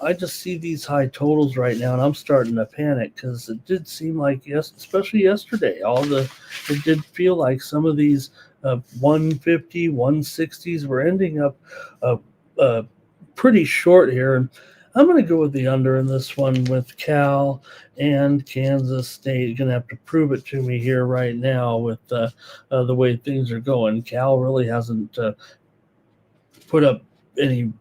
I just see these high totals right now, and I'm starting to panic because it did seem like, especially yesterday, it did feel like some of these 150, 160s were ending up pretty short here. And I'm going to go with the under in this one with Cal and Kansas State. You're going to have to prove it to me here right now with the way things are going. Cal really hasn't put up any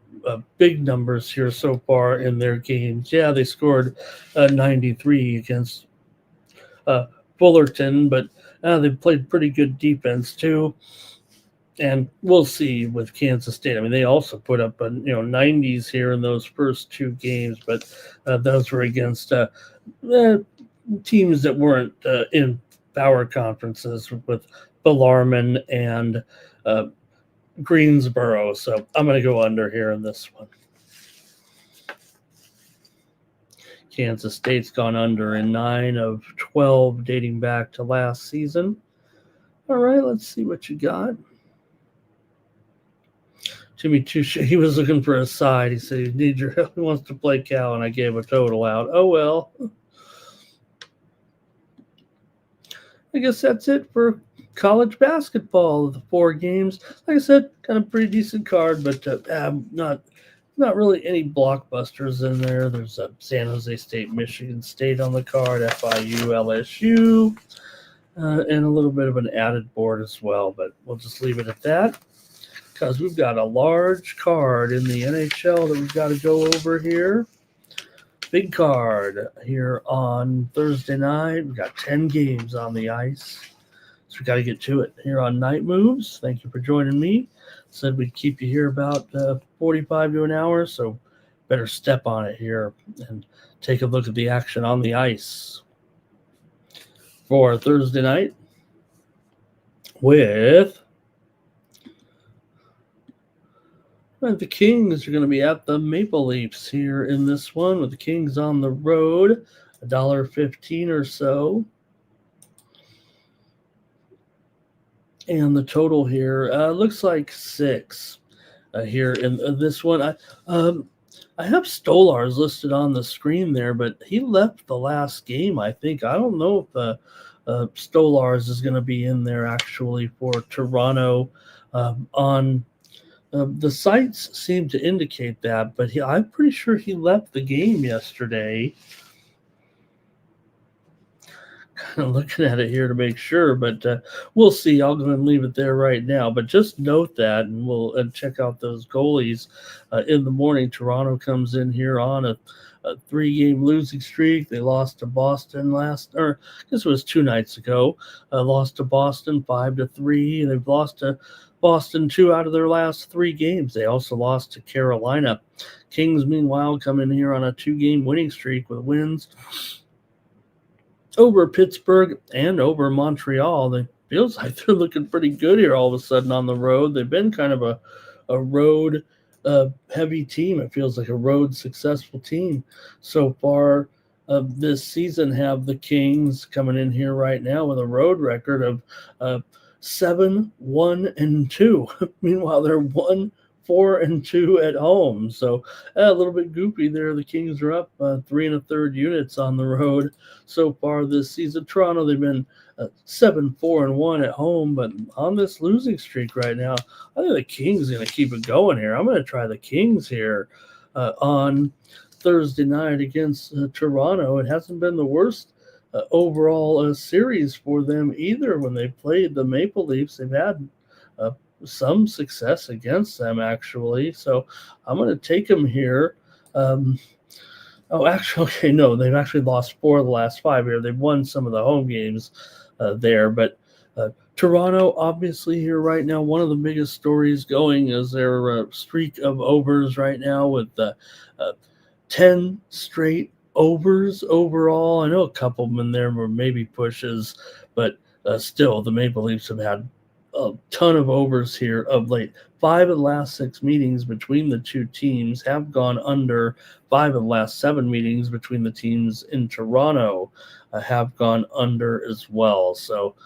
big numbers here so far in their games. Yeah, they scored 93 against Fullerton, but they played pretty good defense too. And we'll see with Kansas State. I mean, they also put up 90s here in those first two games, but those were against teams that weren't in power conferences with Bellarmine and Greensboro. So I'm going to go under here in this one. Kansas State's gone under in 9 of 12 dating back to last season. All right, let's see what you got. Jimmy Touche, he was looking for a side. He said he needs your help. He wants to play Cal, and I gave a total out. Oh, well. I guess that's it for college basketball. The 4 games. Like I said, kind of pretty decent card, but not really any blockbusters in there. There's San Jose State, Michigan State on the card, FIU, LSU, and a little bit of an added board as well. But we'll just leave it at that, because we've got a large card in the NHL that we've got to go over here. Big card here on Thursday night. We've got 10 games on the ice. So we got to get to it here on Night Moves. Thank you for joining me. Said we'd keep you here about 45 to an hour, so better step on it here and take a look at the action on the ice for Thursday night with the Kings are going to be at the Maple Leafs here in this one, with the Kings on the road, $1.15 or so. And the total here looks like 6 here in this one. I have Stolarz listed on the screen there, but he left the last game, I think. I don't know if Stolarz is going to be in there actually for Toronto. On the sites seem to indicate that, but I'm pretty sure he left the game yesterday, kind of looking at it here to make sure, but we'll see. I'll go and leave it there right now. But just note that, and we'll check out those goalies in the morning. Toronto comes in here on a 3-game losing streak. They lost to Boston I guess it was 2 nights ago. Lost to Boston 5-3, and they've lost to Boston 2 out of their last 3 games. They also lost to Carolina. Kings, meanwhile, come in here on a 2-game winning streak with wins over Pittsburgh and over Montreal. It feels like they're looking pretty good here all of a sudden on the road. They've been kind of a road heavy team. It feels like a road successful team so far this season. Have the Kings coming in here right now with a road record of 7-1-2. Meanwhile, they're 1-4-2 at home. So a little bit goopy there. The Kings are up 3 1/3 units on the road so far this season. Toronto, they've been 7-4-1 at home, but on this losing streak right now, I think the Kings are going to keep it going here. I'm going to try the Kings here on Thursday night against Toronto. It hasn't been the worst overall series for them either. When they played the Maple Leafs, they've had some success against them, actually. So I'm going to take them here. No, they've actually lost 4 of the last 5 here. They've won some of the home games there, but Toronto, obviously, here right now, one of the biggest stories going is their streak of overs right now with 10 straight overs overall. I know a couple of them in there were maybe pushes, but still, the Maple Leafs have had a ton of overs here of late. 5 of the last 6 meetings between the two teams have gone under. 5 of the last 7 meetings between the teams in Toronto have gone under as well. So,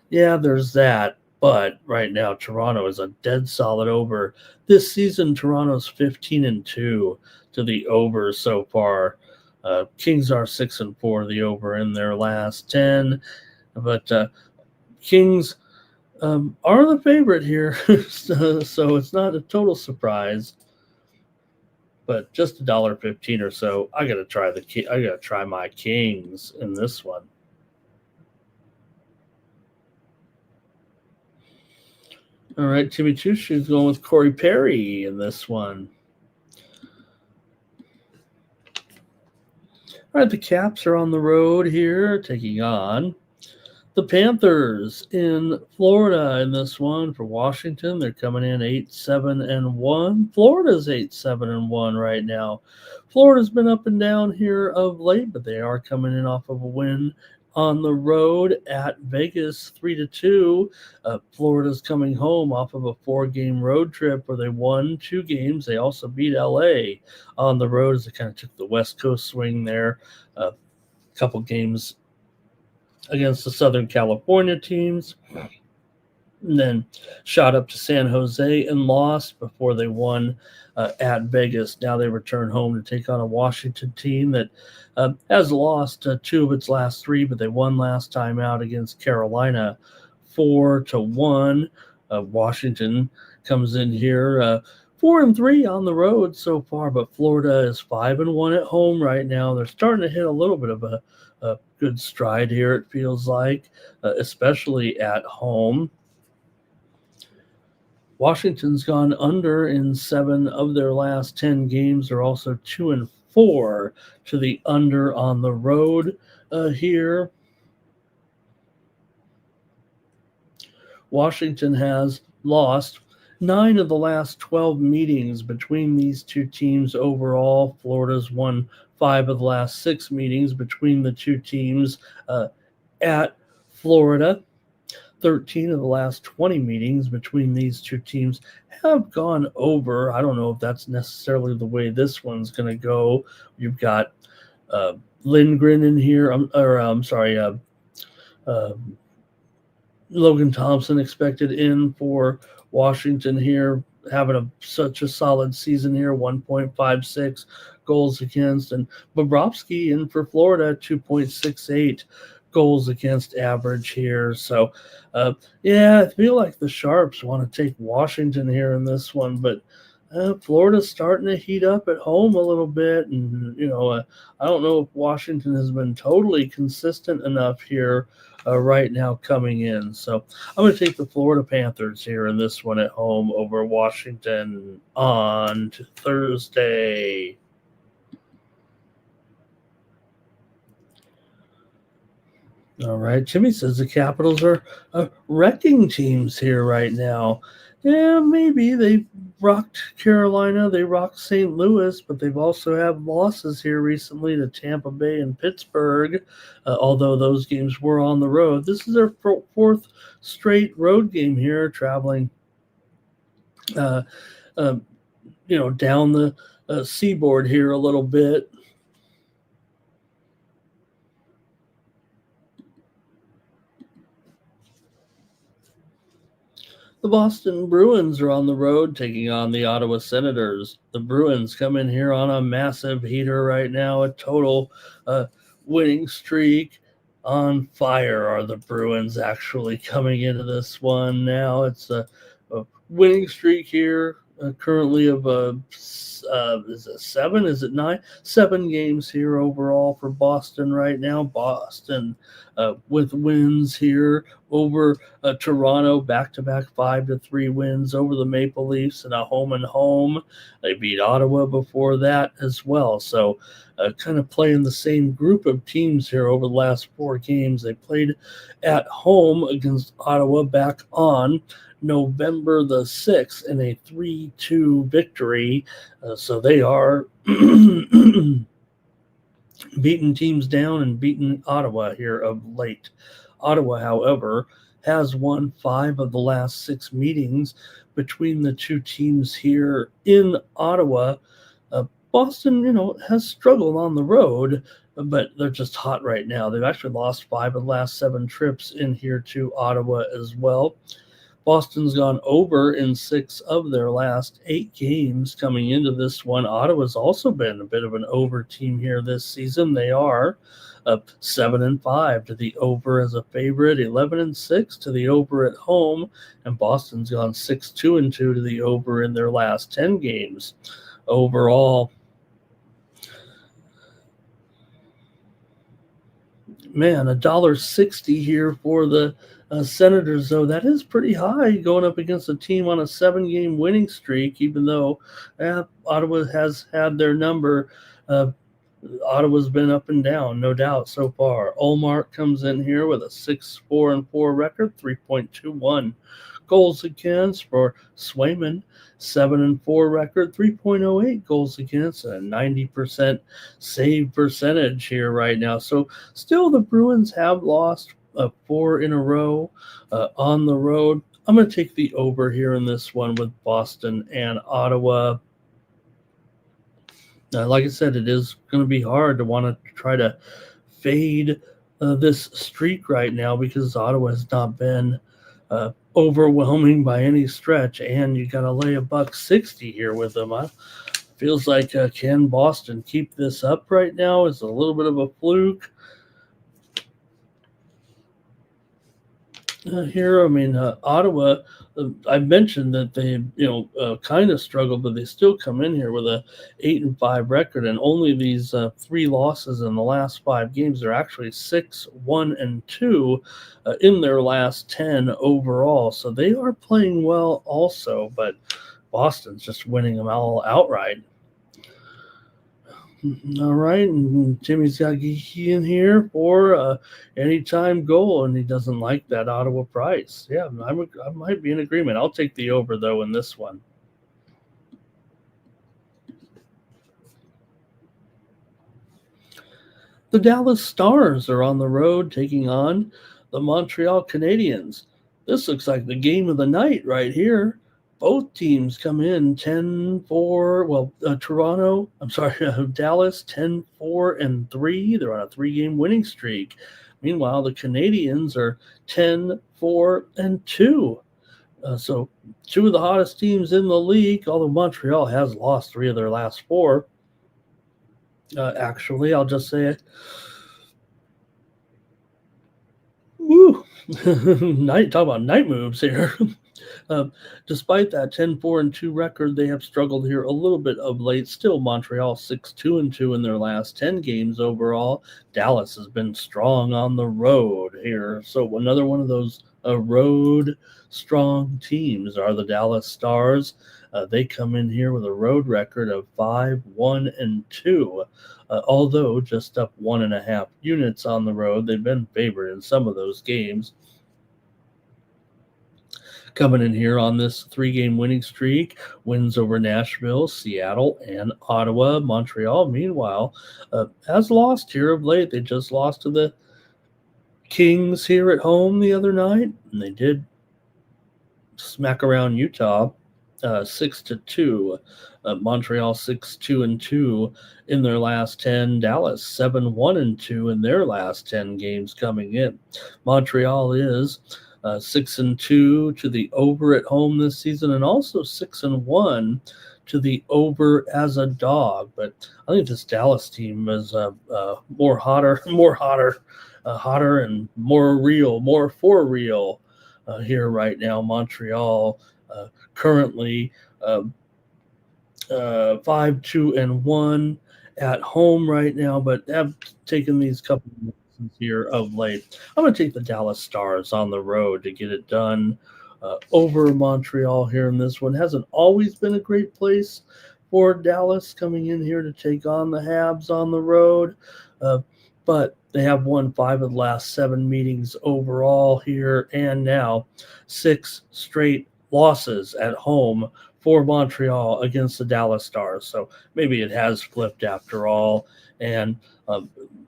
yeah, there's that. But right now, Toronto is a dead solid over. This season, Toronto's 15-2 to the over so far. Kings are 6-4 the over in their last 10. But Kings are the favorite here, so it's not a total surprise. But just $1.15 or so. I gotta try my Kings in this one. All right, Timmy Chushu's going with Corey Perry in this one. All right, the Caps are on the road here, taking on the Panthers in Florida in this one. For Washington, they're coming in 8-7-1. Florida's 8-7-1 right now. Florida's been up and down here of late, but they are coming in off of a win on the road at Vegas, 3-2. Florida's coming home off of a 4-game road trip where they won 2 games. They also beat LA on the road as they kind of took the West Coast swing there. A couple games against the Southern California teams, and then shot up to San Jose and lost before they won at Vegas. Now they return home to take on a Washington team that has lost 2 of its last 3, but they won last time out against Carolina 4-1. Washington comes in here 4-3 on the road so far, but Florida is 5-1 at home right now. They're starting to hit a little bit of a good stride here, it feels like, especially at home. Washington's gone under in 7 of their last 10 games. They're also 2-4 to the under on the road here. Washington has lost 9 of the last 12 meetings between these two teams overall. Florida's won 5 of the last 6 meetings between the two teams at Florida. 13 of the last 20 meetings between these two teams have gone over. I don't know if that's necessarily the way this one's going to go. You've got Lindgren in here. Logan Thompson expected in for Washington here, having such a solid season here, 1.56 goals against, and Bobrovsky in for Florida, 2.68 goals against average here. So, I feel like the Sharps want to take Washington here in this one, but Florida's starting to heat up at home a little bit, and I don't know if Washington has been totally consistent enough here right now coming in. So I'm going to take the Florida Panthers here in this one at home over Washington on Thursday. All right, Jimmy says the Capitals are wrecking teams here right now. Yeah, maybe they rocked Carolina, they rocked St. Louis, but they've also had losses here recently to Tampa Bay and Pittsburgh. Although those games were on the road, this is their fourth straight road game here, traveling, uh, uh, down the seaboard here a little bit. The Boston Bruins are on the road taking on the Ottawa Senators. The Bruins come in here on a massive heater right now, a total winning streak. On fire are the Bruins actually coming into this one now. It's a winning streak here, currently of is it 7? Is it 9? 7 games here overall for Boston right now. Boston with wins here over Toronto, back-to-back 5-3 wins over the Maple Leafs in a home and home. They beat Ottawa before that as well. So kind of playing the same group of teams here over the last 4 games. They played at home against Ottawa back on November the 6th in a 3-2 victory. So they are beating teams down and beating Ottawa here of late. Ottawa, however, has won 5 of the last 6 meetings between the two teams here in Ottawa. Boston, has struggled on the road, but they're just hot right now. They've actually lost 5 of the last 7 trips in here to Ottawa as well. Boston's gone over in 6 of their last 8 games coming into this one. Ottawa's also been a bit of an over team here this season. They are 7-5 to the over as a favorite, 11-6 to the over at home, and Boston's gone 6-2 to the over in their last 10 games overall. Man, $1.60 here for the Senators, though. That is pretty high going up against a team on a 7-game winning streak, even though Ottawa has had their number. Ottawa's been up and down, no doubt, so far. Ullmark comes in here with a 6-4-4 record, 3.21 goals against. For Swayman, 7-4 record, 3.08 goals against, and a 90% save percentage here right now. So still the Bruins have lost 4 in a row on the road. I'm going to take the over here in this one with Boston and Ottawa. Like I said, it is going to be hard to want to try to fade this streak right now because Ottawa has not been overwhelming by any stretch, and you got to lay $1.60 here with them. Feels like can Boston keep this up right now? It's a little bit of a fluke. Here, I mean, Ottawa, I mentioned that they, kind of struggled, but they still come in here with a 8-5 record, and only these 3 losses in the last 5 games. They're actually 6-1-2 in their last 10 overall. So they are playing well also, but Boston's just winning them all outright. All right, and Jimmy's got Geeky in here for anytime goal, and he doesn't like that Ottawa price. Yeah, I might be in agreement. I'll take the over, though, in this one. The Dallas Stars are on the road taking on the Montreal Canadiens. This looks like the game of the night right here. Both teams come in 10-4. Well, Dallas 10-4-3. They're on a 3-game winning streak. Meanwhile, the Canadiens are 10-4-2. So 2 of the hottest teams in the league, although Montreal has lost 3 of their last 4. Actually, I'll just say it. Woo! Talk about night moves here. Uh, Despite that 10-4-2 record, they have struggled here a little bit of late. Still, Montreal 6-2-2 in their last 10 games overall. Dallas has been strong on the road here. So another one of those road strong teams are the Dallas Stars. They come in here with a road record of 5-1-2. Although just up 1.5 units on the road, they've been favored in some of those games. Coming in here on this 3-game winning streak, wins over Nashville, Seattle, and Ottawa. Montreal, meanwhile, has lost here of late. They just lost to the Kings here at home the other night, and they did smack around Utah 6-2. Montreal 6-2-2 in their last 10. Dallas 7-1-2 in their last 10 games coming in. Montreal is 6-2 to the over at home this season, and also 6-1 to the over as a dog. But I think this Dallas team is hotter, and more real, more for real here right now. Montreal currently 5-2-1 at home right now, but have taken these couple of losses here of late. I'm going to take the Dallas Stars on the road to get it done over Montreal here in this one. Hasn't always been a great place for Dallas coming in here to take on the Habs on the road, but they have won 5 of the last 7 meetings overall here, and now 6 straight losses at home for Montreal against the Dallas Stars. So maybe it has flipped after all, and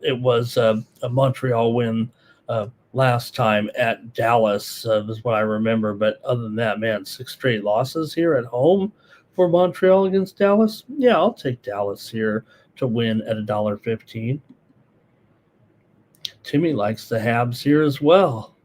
it was a Montreal win last time at Dallas is what I remember. But other than that, man, 6 straight losses here at home for Montreal against Dallas. Yeah, I'll take Dallas here to win at $1.15. Timmy likes the Habs here as well.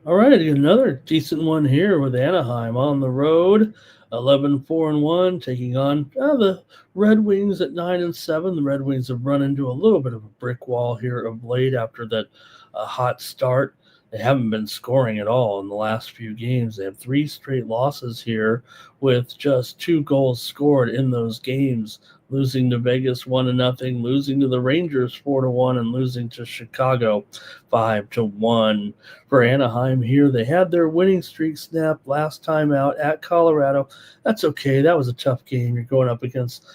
All right, another decent one here with Anaheim on the road, 11-4-1, taking on the Red Wings at 9-7. The Red Wings have run into a little bit of a brick wall here of late after that hot start. They haven't been scoring at all in the last few games. They have 3 straight losses here with just 2 goals scored in those games, losing to Vegas 1-0, losing to the Rangers 4-1, and losing to Chicago 5-1. For Anaheim here, they had their winning streak snapped last time out at Colorado. That's okay. That was a tough game. You're going up against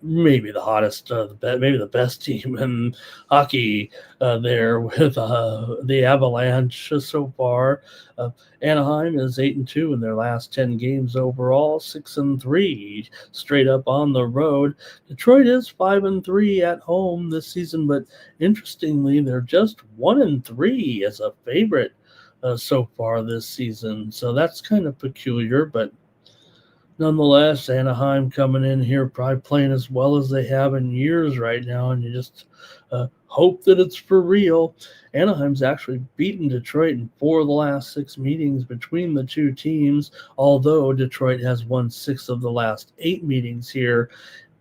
maybe the hottest, maybe the best team in hockey there with the Avalanche so far. Anaheim is 8-2 in their last 10 games overall, 6-3 straight up on the road. Detroit is 5-3 at home this season, but interestingly, they're just 1-3 as a favorite so far this season. So that's kind of peculiar, but nonetheless, Anaheim coming in here probably playing as well as they have in years right now, and you just hope that it's for real. Anaheim's actually beaten Detroit in 4 of the last 6 meetings between the two teams, although Detroit has won 6 of the last 8 meetings here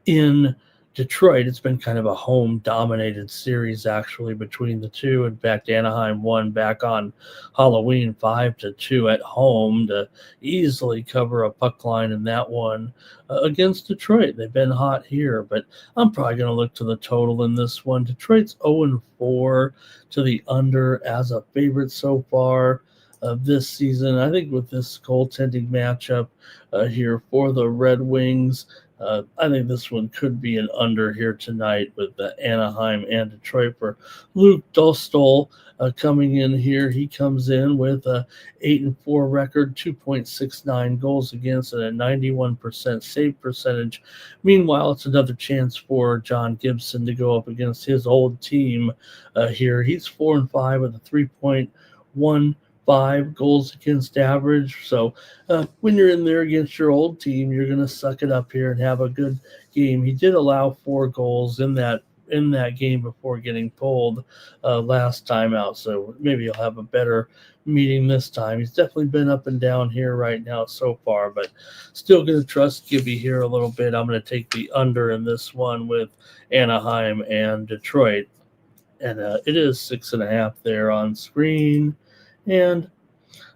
in Detroit. It's been kind of a home-dominated series, actually, between the two. In fact, Anaheim won back on Halloween 5-2 at home to easily cover a puck line in that one against Detroit. They've been hot here, but I'm probably going to look to the total in this one. Detroit's 0-4 to the under as a favorite so far this season. I think with this goaltending matchup here for the Red Wings, I think this one could be an under here tonight with Anaheim and Detroit. For Luke Dostal coming in here, he comes in with a 8-4 record, 2.69 goals against, and a 91% save percentage. Meanwhile, it's another chance for John Gibson to go up against his old team here. He's 4-5 with a 3.15 goals against average. So when you're in there against your old team, you're going to suck it up here and have a good game. He did allow 4 goals in that in that game before getting pulled last time out. So maybe he'll have a better meeting this time. He's definitely been up and down here right now so far, but still going to trust Gibby here a little bit. I'm going to take the under in this one with Anaheim and Detroit. And it is 6.5 there on screen. And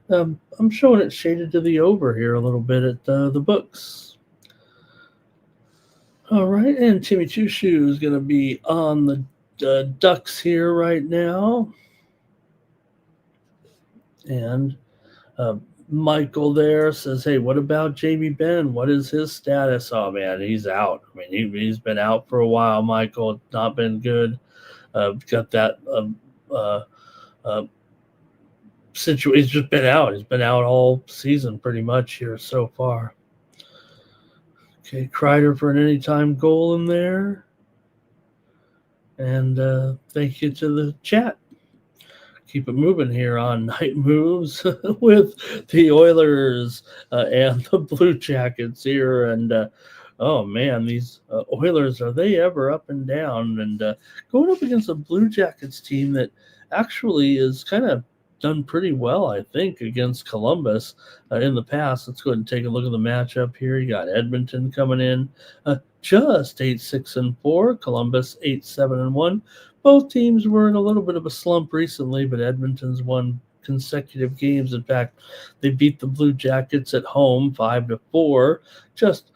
I'm showing it shaded to the over here a little bit at the books. All right, and Timmy Two Shoes is going to be on the Ducks here right now. And Michael there says, hey, what about Jamie Benn? What is his status? Oh, man, he's out. I mean, he's been out for a while, Michael. Not been good. Got that situation. He's just been out. He's been out all season pretty much here so far. Okay, Kreider for an anytime goal in there. And thank you to the chat. Keep it moving here on Night Moves with the Oilers and the Blue Jackets here. And oh man, these Oilers, are they ever up and down? And going up against a Blue Jackets team that actually is kind of done pretty well, I think, against Columbus in the past. Let's go ahead and take a look at the matchup here. You got Edmonton coming in just 8-6-4, Columbus 8-7-1. Both teams were in a little bit of a slump recently, but Edmonton's won consecutive games. In fact, they beat the Blue Jackets at home 5-4 just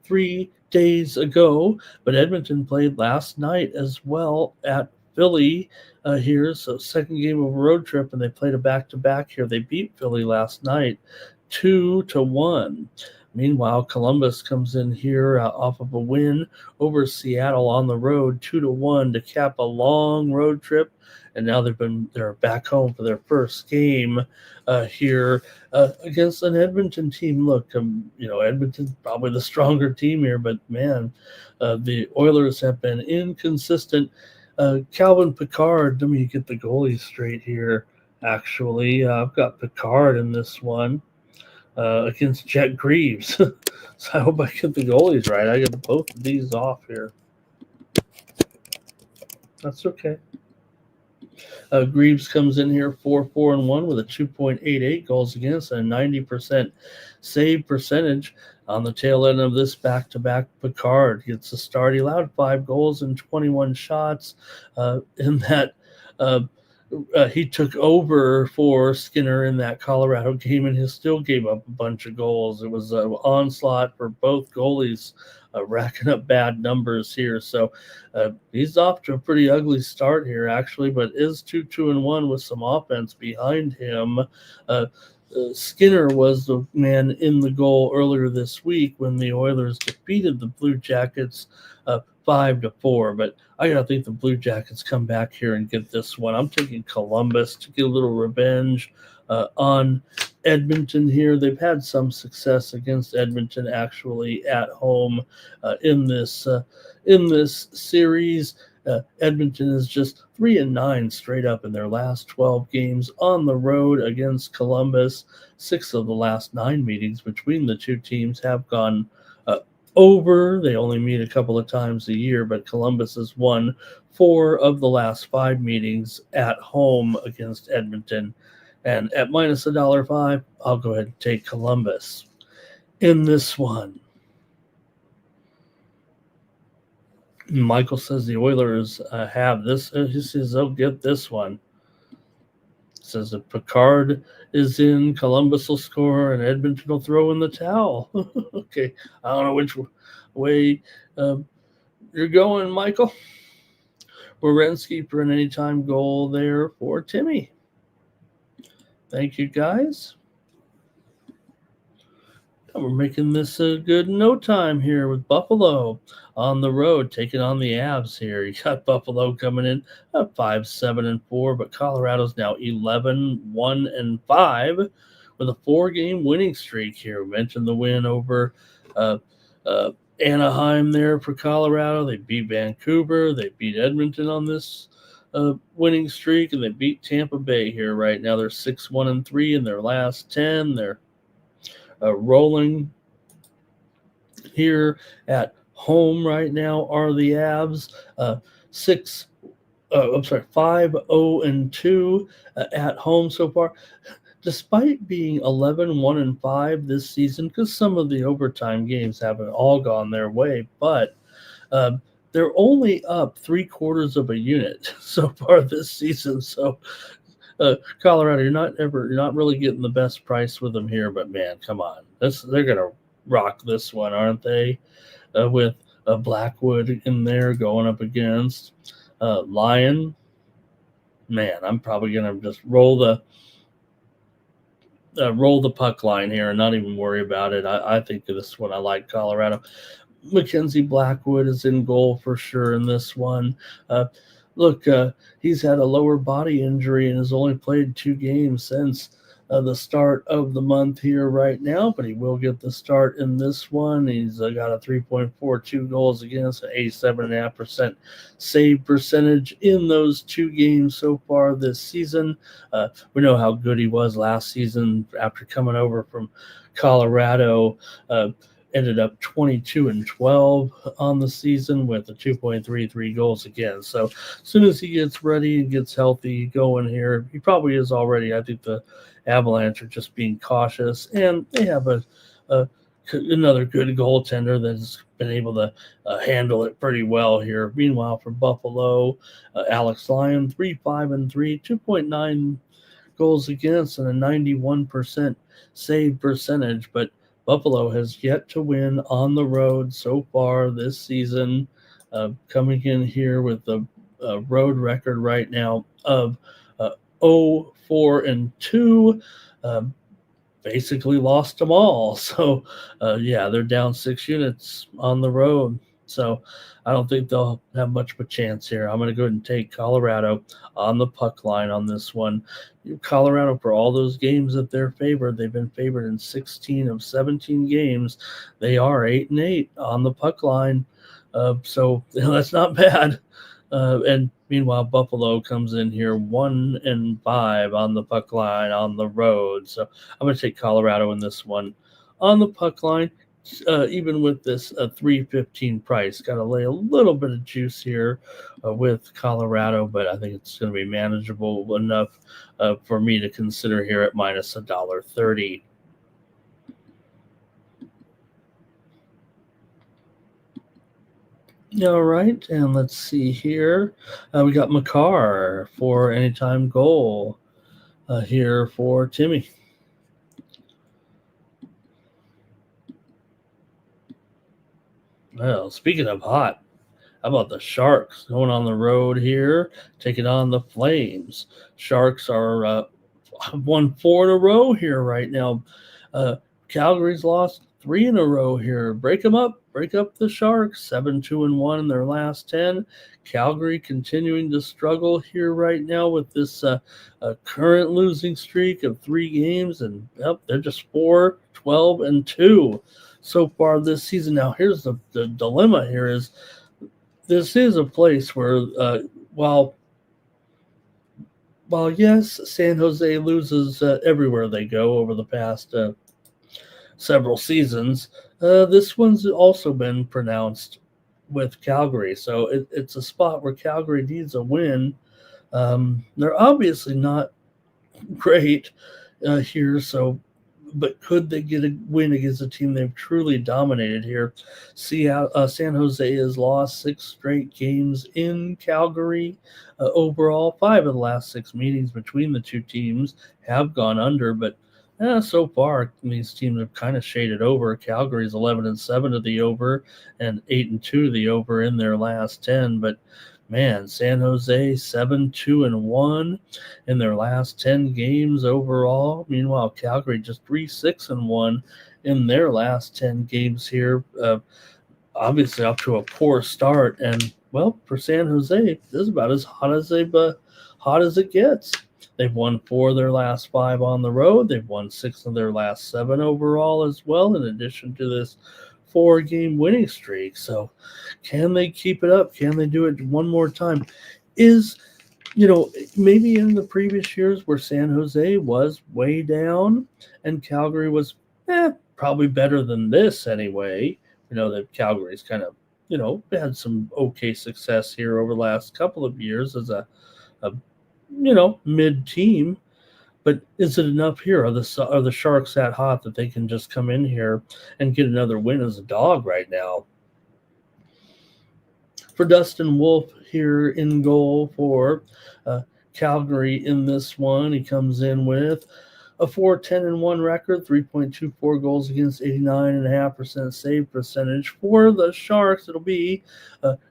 3 days ago. But Edmonton played last night as well at Philly here. So second game of a road trip, and they played a back-to-back here. They beat Philly last night 2-1. Meanwhile, Columbus comes in here off of a win over Seattle on the road, 2-1 to cap a long road trip, and now they're back home for their first game here against an Edmonton team. Look, Edmonton's probably the stronger team here, but man, the Oilers have been inconsistent. Calvin Pickard, let me get the goalies straight here. Actually, I've got Pickard in this one. Against Jet Greaves. So I hope I get the goalies right. I get both of these off here. That's okay. Greaves comes in here 4-4-1 with a 2.88 goals against and a 90% save percentage. On the tail end of this back-to-back, Pickard gets a start. He allowed 5 goals and 21 shots in that he took over for Skinner in that Colorado game, and he still gave up a bunch of goals. It was an onslaught for both goalies, racking up bad numbers here. So he's off to a pretty ugly start here, actually, but is 2-2-1 with some offense behind him. Skinner was the man in the goal earlier this week when the Oilers defeated the Blue Jackets 5-4, but I gotta think the Blue Jackets come back here and get this one. I'm taking Columbus to get a little revenge on Edmonton here. They've had some success against Edmonton actually at home in this series. Edmonton is just 3-9 straight up in their last 12 games on the road against Columbus. 6 of the last 9 meetings between the two teams have gone over. They only meet a couple of times a year, but Columbus has won 4 of the last 5 meetings at home against Edmonton. And at minus $1.05, I'll go ahead and take Columbus in this one. Michael says the Oilers have this. He says they'll get this one. Says that Pickard is in, Columbus will score, and Edmonton will throw in the towel. Okay, I don't know which way you're going, Michael. Werenski for an anytime goal there for Timmy. Thank you, guys. We're making this a good no time here with Buffalo on the road, taking on the Avs here. You got Buffalo coming in at 5-7-4, but Colorado's now 11-1-5 with a 4-game winning streak here. We mentioned the win over Anaheim there for Colorado. They beat Vancouver. They beat Edmonton on this winning streak, and they beat Tampa Bay here right now. They're 6-1-3 in their last 10. They're rolling here at home right now are the Avs. 5-0-2 at home so far, despite being 11-1-5 this season, because some of the overtime games haven't all gone their way, but uh, they're only up 3/4 of a unit so far this season. So Colorado, you're not really getting the best price with them here, but man, come on, they're gonna rock this one, aren't they? With Blackwood in there going up against Lyon. Man, I'm probably gonna just roll the puck line here and not even worry about it. I think this one I like Colorado. Mackenzie Blackwood is in goal for sure in this one. Uh, look, he's had a lower body injury and has only played 2 games since the start of the month here right now, but he will get the start in this one. He's got a 3.42 goals against, an 87.5% save percentage in those 2 games so far this season. We know how good he was last season after coming over from Colorado. Ended up 22-12 on the season with a 2.33 goals against. So as soon as he gets ready and gets healthy going here, he probably is already. I think the Avalanche are just being cautious, and they have another good goaltender that's been able to handle it pretty well here. Meanwhile, for Buffalo, Alex Lyon, 3-5-3, 2.9 goals against, and a 91% save percentage, but Buffalo has yet to win on the road so far this season, coming in here with a road record right now of 0-4-2. Basically lost them all. So, yeah, they're down 6 units on the road. So I don't think they'll have much of a chance here. I'm going to go ahead and take Colorado on the puck line on this one. Colorado, for all those games that they're favored, they've been favored in 16 of 17 games. They are 8-8 on the puck line. So that's not bad. And meanwhile, Buffalo comes in here 1-5 on the puck line on the road. So I'm going to take Colorado in this one on the puck line. Even with this 3.15 price, got to lay a little bit of juice here with Colorado, but I think it's going to be manageable enough for me to consider here at minus $1.30. All right, and let's see here. We got Makar for anytime goal here for Timmy. Well, speaking of hot, how about the Sharks going on the road here, taking on the Flames? Sharks are won 4 in a row here right now. Calgary's lost 3 in a row here. Break them up. Break up the Sharks. 7-2-1 in their last 10. Calgary continuing to struggle here right now with this current losing streak of 3 games, and they're just 4-12-2 so far this season. Now, here's the dilemma here is this is a place where while yes, San Jose loses everywhere they go over the past several seasons, this one's also been pronounced with Calgary. So it's a spot where Calgary needs a win. They're obviously not great here, so but could they get a win against a team they've truly dominated here? San Jose has lost 6 straight games in Calgary. Overall, 5 of the last 6 meetings between the two teams have gone under, but so far these teams have kind of shaded over. Calgary's 11-7 to the over and 8-2 to the over in their last 10, but man, San Jose 7-2-1 in their last 10 games overall. Meanwhile, Calgary just 3-6-1 in their last 10 games here. Obviously, off to a poor start, and well, for San Jose, this is about as hot as it gets. They've won 4 of their last 5 on the road. They've won 6 of their last 7 overall as well, in addition to this 4-game winning streak. So can they keep it up? Can they do it one more time? Maybe in the previous years where San Jose was way down and Calgary was probably better than this anyway. That Calgary's kind of had some okay success here over the last couple of years as a mid team. But is it enough here? Are the Sharks that hot that they can just come in here and get another win as a dog right now? For Dustin Wolf here in goal for uh, Calgary in this one, he comes in with a 4-10-1 record, 3.24 goals against, 89.5% save percentage. For the Sharks, it'll be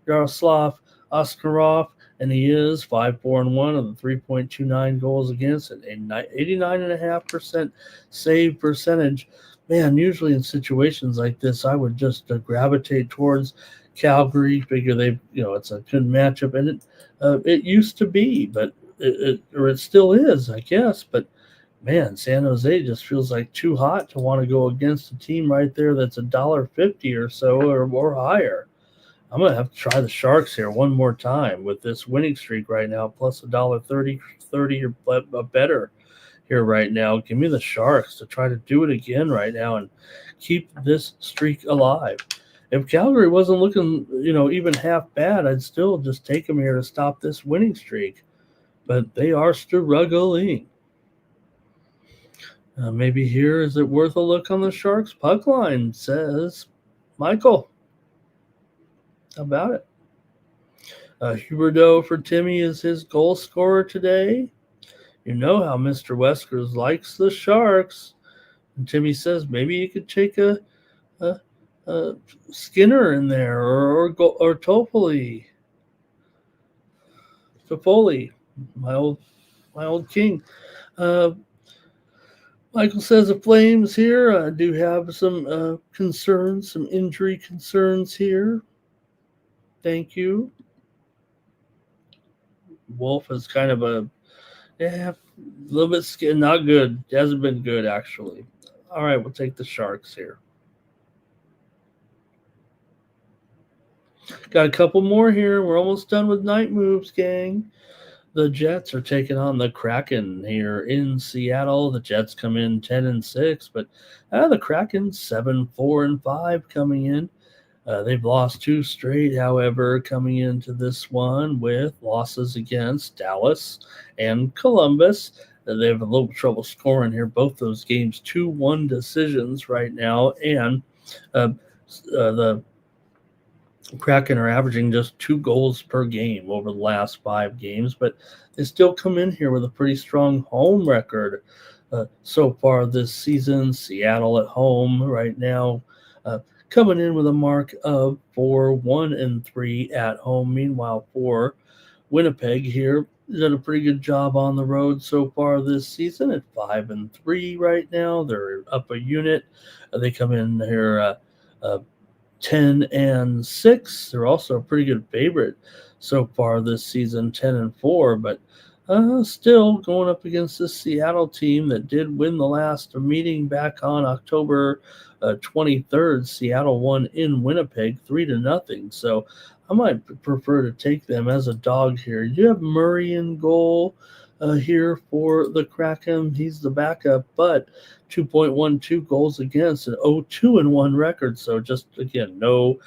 Yaroslav Askarov, and he is 5-4-1 of the 3.29 goals against and 89.5% save percentage. Man, usually in situations like this, I would just gravitate towards Calgary. Figure it's a good matchup, and it used to be, but it still is, I guess. But man, San Jose just feels like too hot to want to go against a team right there that's $1.50 or so or higher. I'm gonna have to try the Sharks here one more time with this winning streak right now, plus $1.30 or better here right now. Give me the Sharks to try to do it again right now and keep this streak alive. If Calgary wasn't looking, even half bad, I'd still just take them here to stop this winning streak. But they are struggling. Maybe here, is it worth a look on the Sharks puck line, says Michael. How about it? Huberdeau for Timmy is his goal scorer today. You know how Mr. Weskers likes the Sharks. And Timmy says maybe you could take a Skinner in there or Toffoli. Toffoli, my old king. Michael says the Flames here do have some concerns, some injury concerns here. Thank you. Wolf is kind of a little bit not good. It hasn't been good, actually. All right, we'll take the Sharks here. Got a couple more here. We're almost done with night moves, gang. The Jets are taking on the Kraken here in Seattle. The Jets come in 10-6, but the Kraken 7-4-5 coming in. They've lost 2 straight, however, coming into this one with losses against Dallas and Columbus. They have a little trouble scoring here. Both those games 2-1 decisions right now, and the Kraken are averaging just 2 goals per game over the last 5 games, but they still come in here with a pretty strong home record so far this season. Seattle at home right now coming in with a mark of 4-1-3 at home. Meanwhile, for Winnipeg here, done a pretty good job on the road so far this season at 5-3 right now. They're up a unit. They come in here 10-6. They're also a pretty good favorite so far this season, 10-4, but still going up against this Seattle team that did win the last meeting back on October 23rd. Seattle won in Winnipeg 3-0. So I might prefer to take them as a dog here. You have Murray in goal here for the Kraken. He's the backup, but 2.12 goals against, an 0-2-1 record. So just, again, no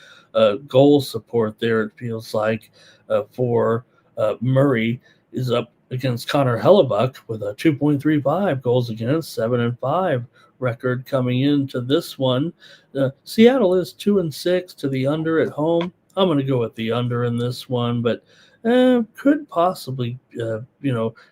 goal support there, it feels like, for Murray. Is up against Connor Hellebuck with a 2.35 goals against, 7-5 record coming into this one. Seattle is 2-6 to the under at home. I'm going to go with the under in this one, but could possibly,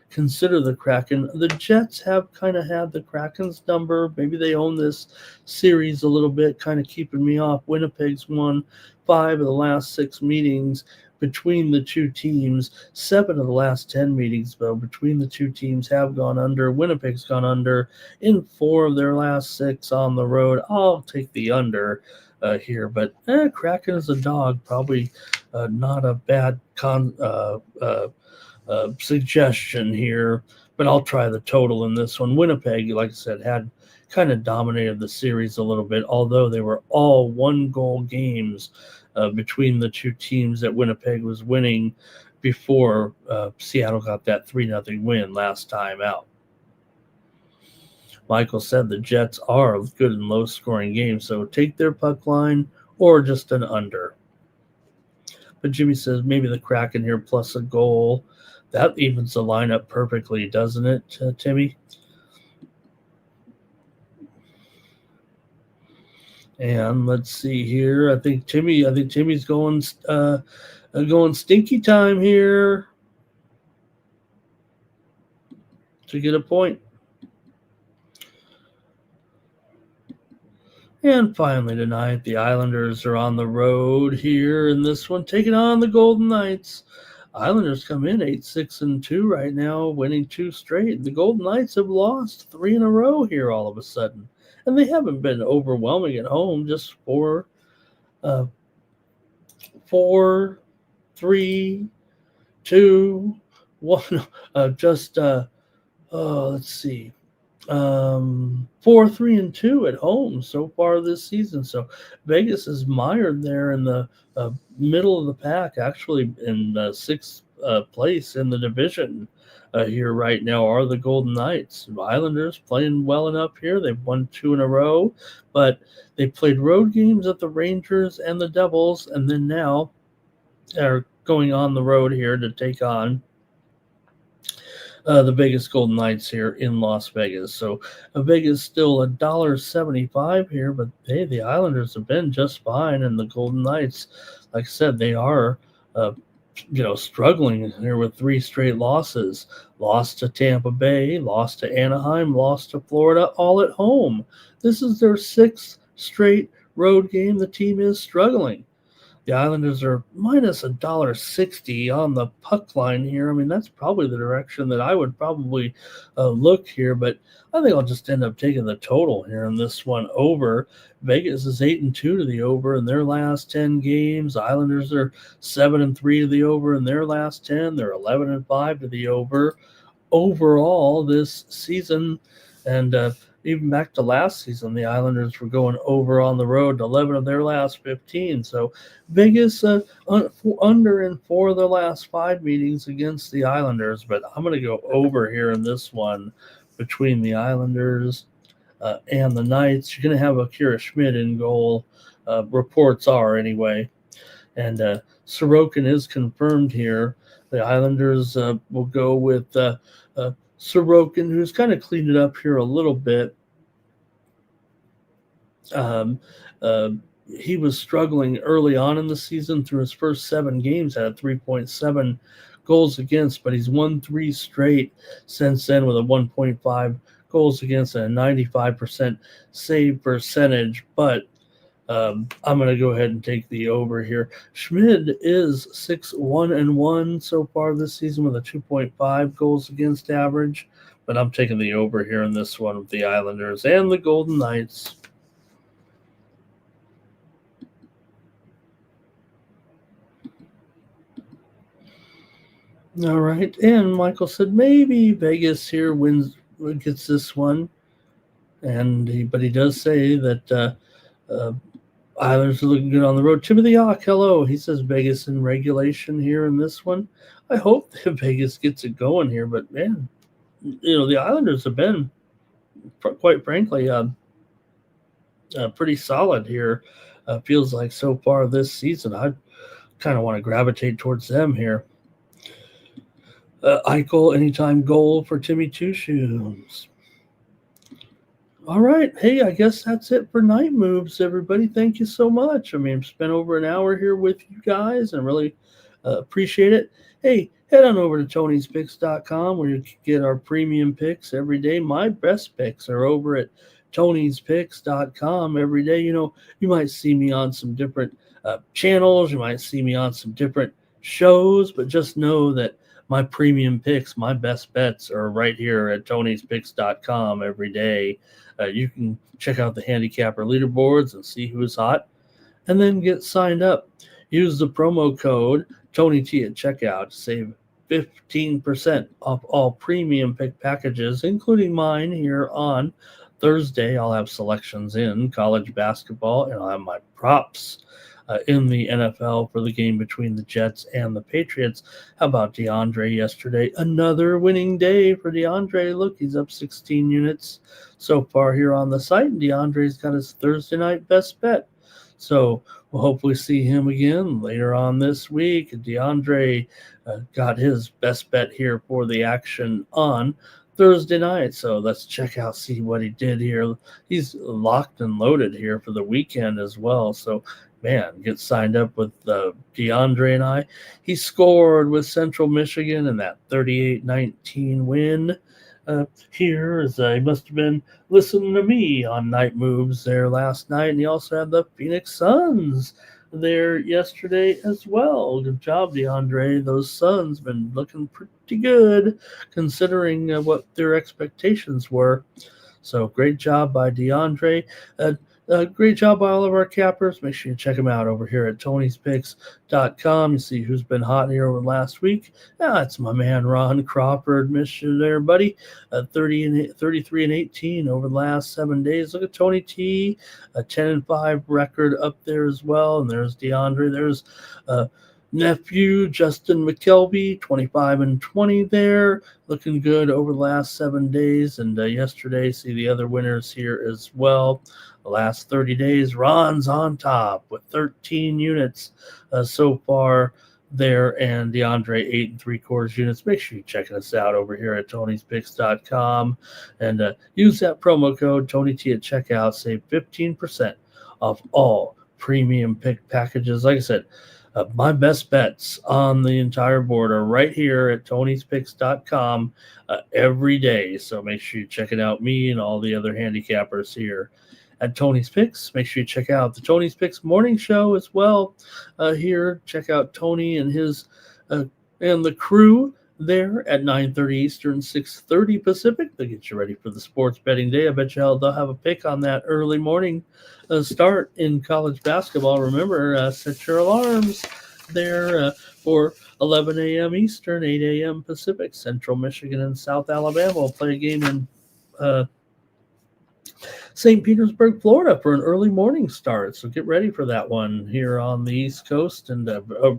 consider the Kraken. The Jets have kind of had the Kraken's number. Maybe they own this series a little bit, kind of keeping me off. Winnipeg's won 5 of the last 6 meetings between the two teams. 7 of the last 10 meetings, though, between the two teams have gone under. Winnipeg's gone under in 4 of their last 6 on the road. I'll take the under here, but Kraken is a dog. Probably not a bad suggestion here, but I'll try the total in this one. Winnipeg, like I said, had kind of dominated the series a little bit, although they were all 1-goal games between the two teams that Winnipeg was winning before Seattle got that 3-0 win last time out. Michael said the Jets are good in low-scoring games, so take their puck line or just an under. But Jimmy says maybe the Kraken here plus a goal. That evens the lineup perfectly, doesn't it, Timmy? And let's see here. I think Timmy's going stinky time here to get a point. And finally tonight, the Islanders are on the road here in this one, taking on the Golden Knights. Islanders come in 8-6-2 right now, winning 2 straight. The Golden Knights have lost 3 in a row here all of a sudden. And they haven't been overwhelming at home, just 4, 3, 2, 1. Let's see. 4-3-2 at home so far this season. So Vegas is mired there in the middle of the pack, actually in sixth place in the division here right now are the Golden Knights. Islanders playing well enough here. They've won 2 in a row, but they played road games at the Rangers and the Devils, and then now are going on the road here to take on the Vegas Golden Knights here in Las Vegas. So Vegas still $1.75 here, but hey, the Islanders have been just fine, and the Golden Knights, like I said, they are struggling here with 3 straight losses. Lost to Tampa Bay, lost to Anaheim, lost to Florida, all at home. This is their 6th straight road game. The team is struggling. The Islanders are minus $1.60 on the puck line here. I mean, that's probably the direction that I would probably look here, but I think I'll just end up taking the total here in this one over. Vegas is 8-2 to the over in their last 10 games. Islanders are 7-3 to the over in their last 10. They're 11-5 to the over overall this season, and even back to last season, the Islanders were going over on the road to 11 of their last 15. So Vegas under in 4 of their last 5 meetings against the Islanders. But I'm going to go over here in this one between the Islanders and the Knights. You're going to have Akira Schmid in goal. Reports are anyway. And Sorokin is confirmed here. The Islanders will go with Sorokin, who's kind of cleaned it up here a little bit. He was struggling early on in the season. Through his first 7 games, had 3.7 goals against, but he's won 3 straight since then with a 1.5 goals against and a 95% save percentage. But I'm going to go ahead and take the over here. Schmid is 6-1-1 so far this season with a 2.5 goals against average, but I'm taking the over here in this one with the Islanders and the Golden Knights. All right, and Michael said maybe Vegas here gets this one, but he does say that Islanders are looking good on the road. Timothy Hawk, hello. He says Vegas in regulation here in this one. I hope that Vegas gets it going here, but man, the Islanders have been, quite frankly, pretty solid here. Feels like so far this season. I kind of want to gravitate towards them here. Eichel, anytime goal for Timmy Two Shoes. All right. Hey, I guess that's it for Night Moves, everybody. Thank you so much. I mean, I've spent over an hour here with you guys and really appreciate it. Hey, head on over to Tony'sPicks.com where you can get our premium picks every day. My best picks are over at Tony'sPicks.com every day. You might see me on some different channels. You might see me on some different shows, but just know that my premium picks, my best bets are right here at Tony'sPicks.com every day. You can check out the handicapper leaderboards and see who's hot, and then get signed up. Use the promo code TonyT at checkout to save 15% off all premium pick packages, including mine here on Thursday. I'll have selections in college basketball, and I'll have my props in the NFL for the game between the Jets and the Patriots. How about DeAndre yesterday? Another winning day for DeAndre. Look, he's up 16 units so far here on the site, and DeAndre's got his Thursday night best bet. So we'll hopefully see him again later on this week. DeAndre got his best bet here for the action on Thursday night. So let's check out, see what he did here. He's locked and loaded here for the weekend as well. So, man, get signed up with DeAndre and I. He scored with Central Michigan in that 38-19 win. Here, as he must have been listening to me on Night Moves there last night, and he also had the Phoenix Suns there yesterday as well. Good job, DeAndre. Those Suns been looking pretty good considering what their expectations were. So great job by DeAndre. Great job by all of our cappers. Make sure you check them out over here at Tony'sPicks.com. You see who's been hot here over the last week. It's my man Ron Crawford. Miss you there, buddy. 33 and 18 over the last 7 days. Look at Tony T, a 10-5 record up there as well. And there's DeAndre. There's nephew Justin McKelvey, 25 and 20 there, looking good over the last 7 days. And yesterday, see the other winners here as well. The last 30 days, Ron's on top with 13 units so far there, and DeAndre 8 3/4 units. Make sure you're checking us out over here at Tony'sPicks.com and use that promo code TonyT at checkout. Save 15% off all premium pick packages. Like I said, my best bets on the entire board are right here at Tony'sPicks.com every day. So make sure you're checking out me and all the other handicappers here at Tony's Picks. Make sure you check out the Tony's Picks morning show as well here. Check out Tony and his and the crew there at 9:30 Eastern, 6:30 Pacific. They'll get you ready for the sports betting day. I bet you they'll have a pick on that early morning start in college basketball. Remember, set your alarms there for 11 a.m. Eastern, 8 a.m. Pacific. Central Michigan and South Alabama will play a game in St. Petersburg, Florida for an early morning start. So get ready for that one here on the East Coast and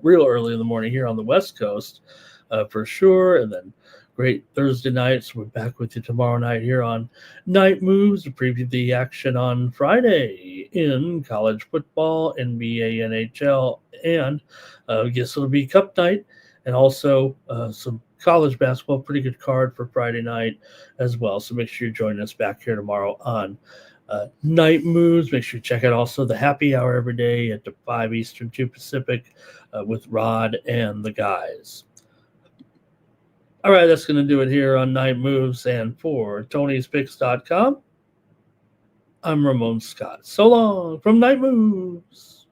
real early in the morning here on the West Coast for sure. And then great Thursday nights. We're back with you tomorrow night here on Night Moves to preview the action on Friday in college football, NBA, NHL, and I guess it'll be Cup night and also some college basketball. Pretty good card for Friday night as well. So make sure you join us back here tomorrow on Night Moves. Make sure you check out also the happy hour every day at 5 Eastern, 2 Pacific with Rod and the guys. All right, that's going to do it here on Night Moves. And for Tony'sPicks.com, I'm Ramon Scott. So long from Night Moves.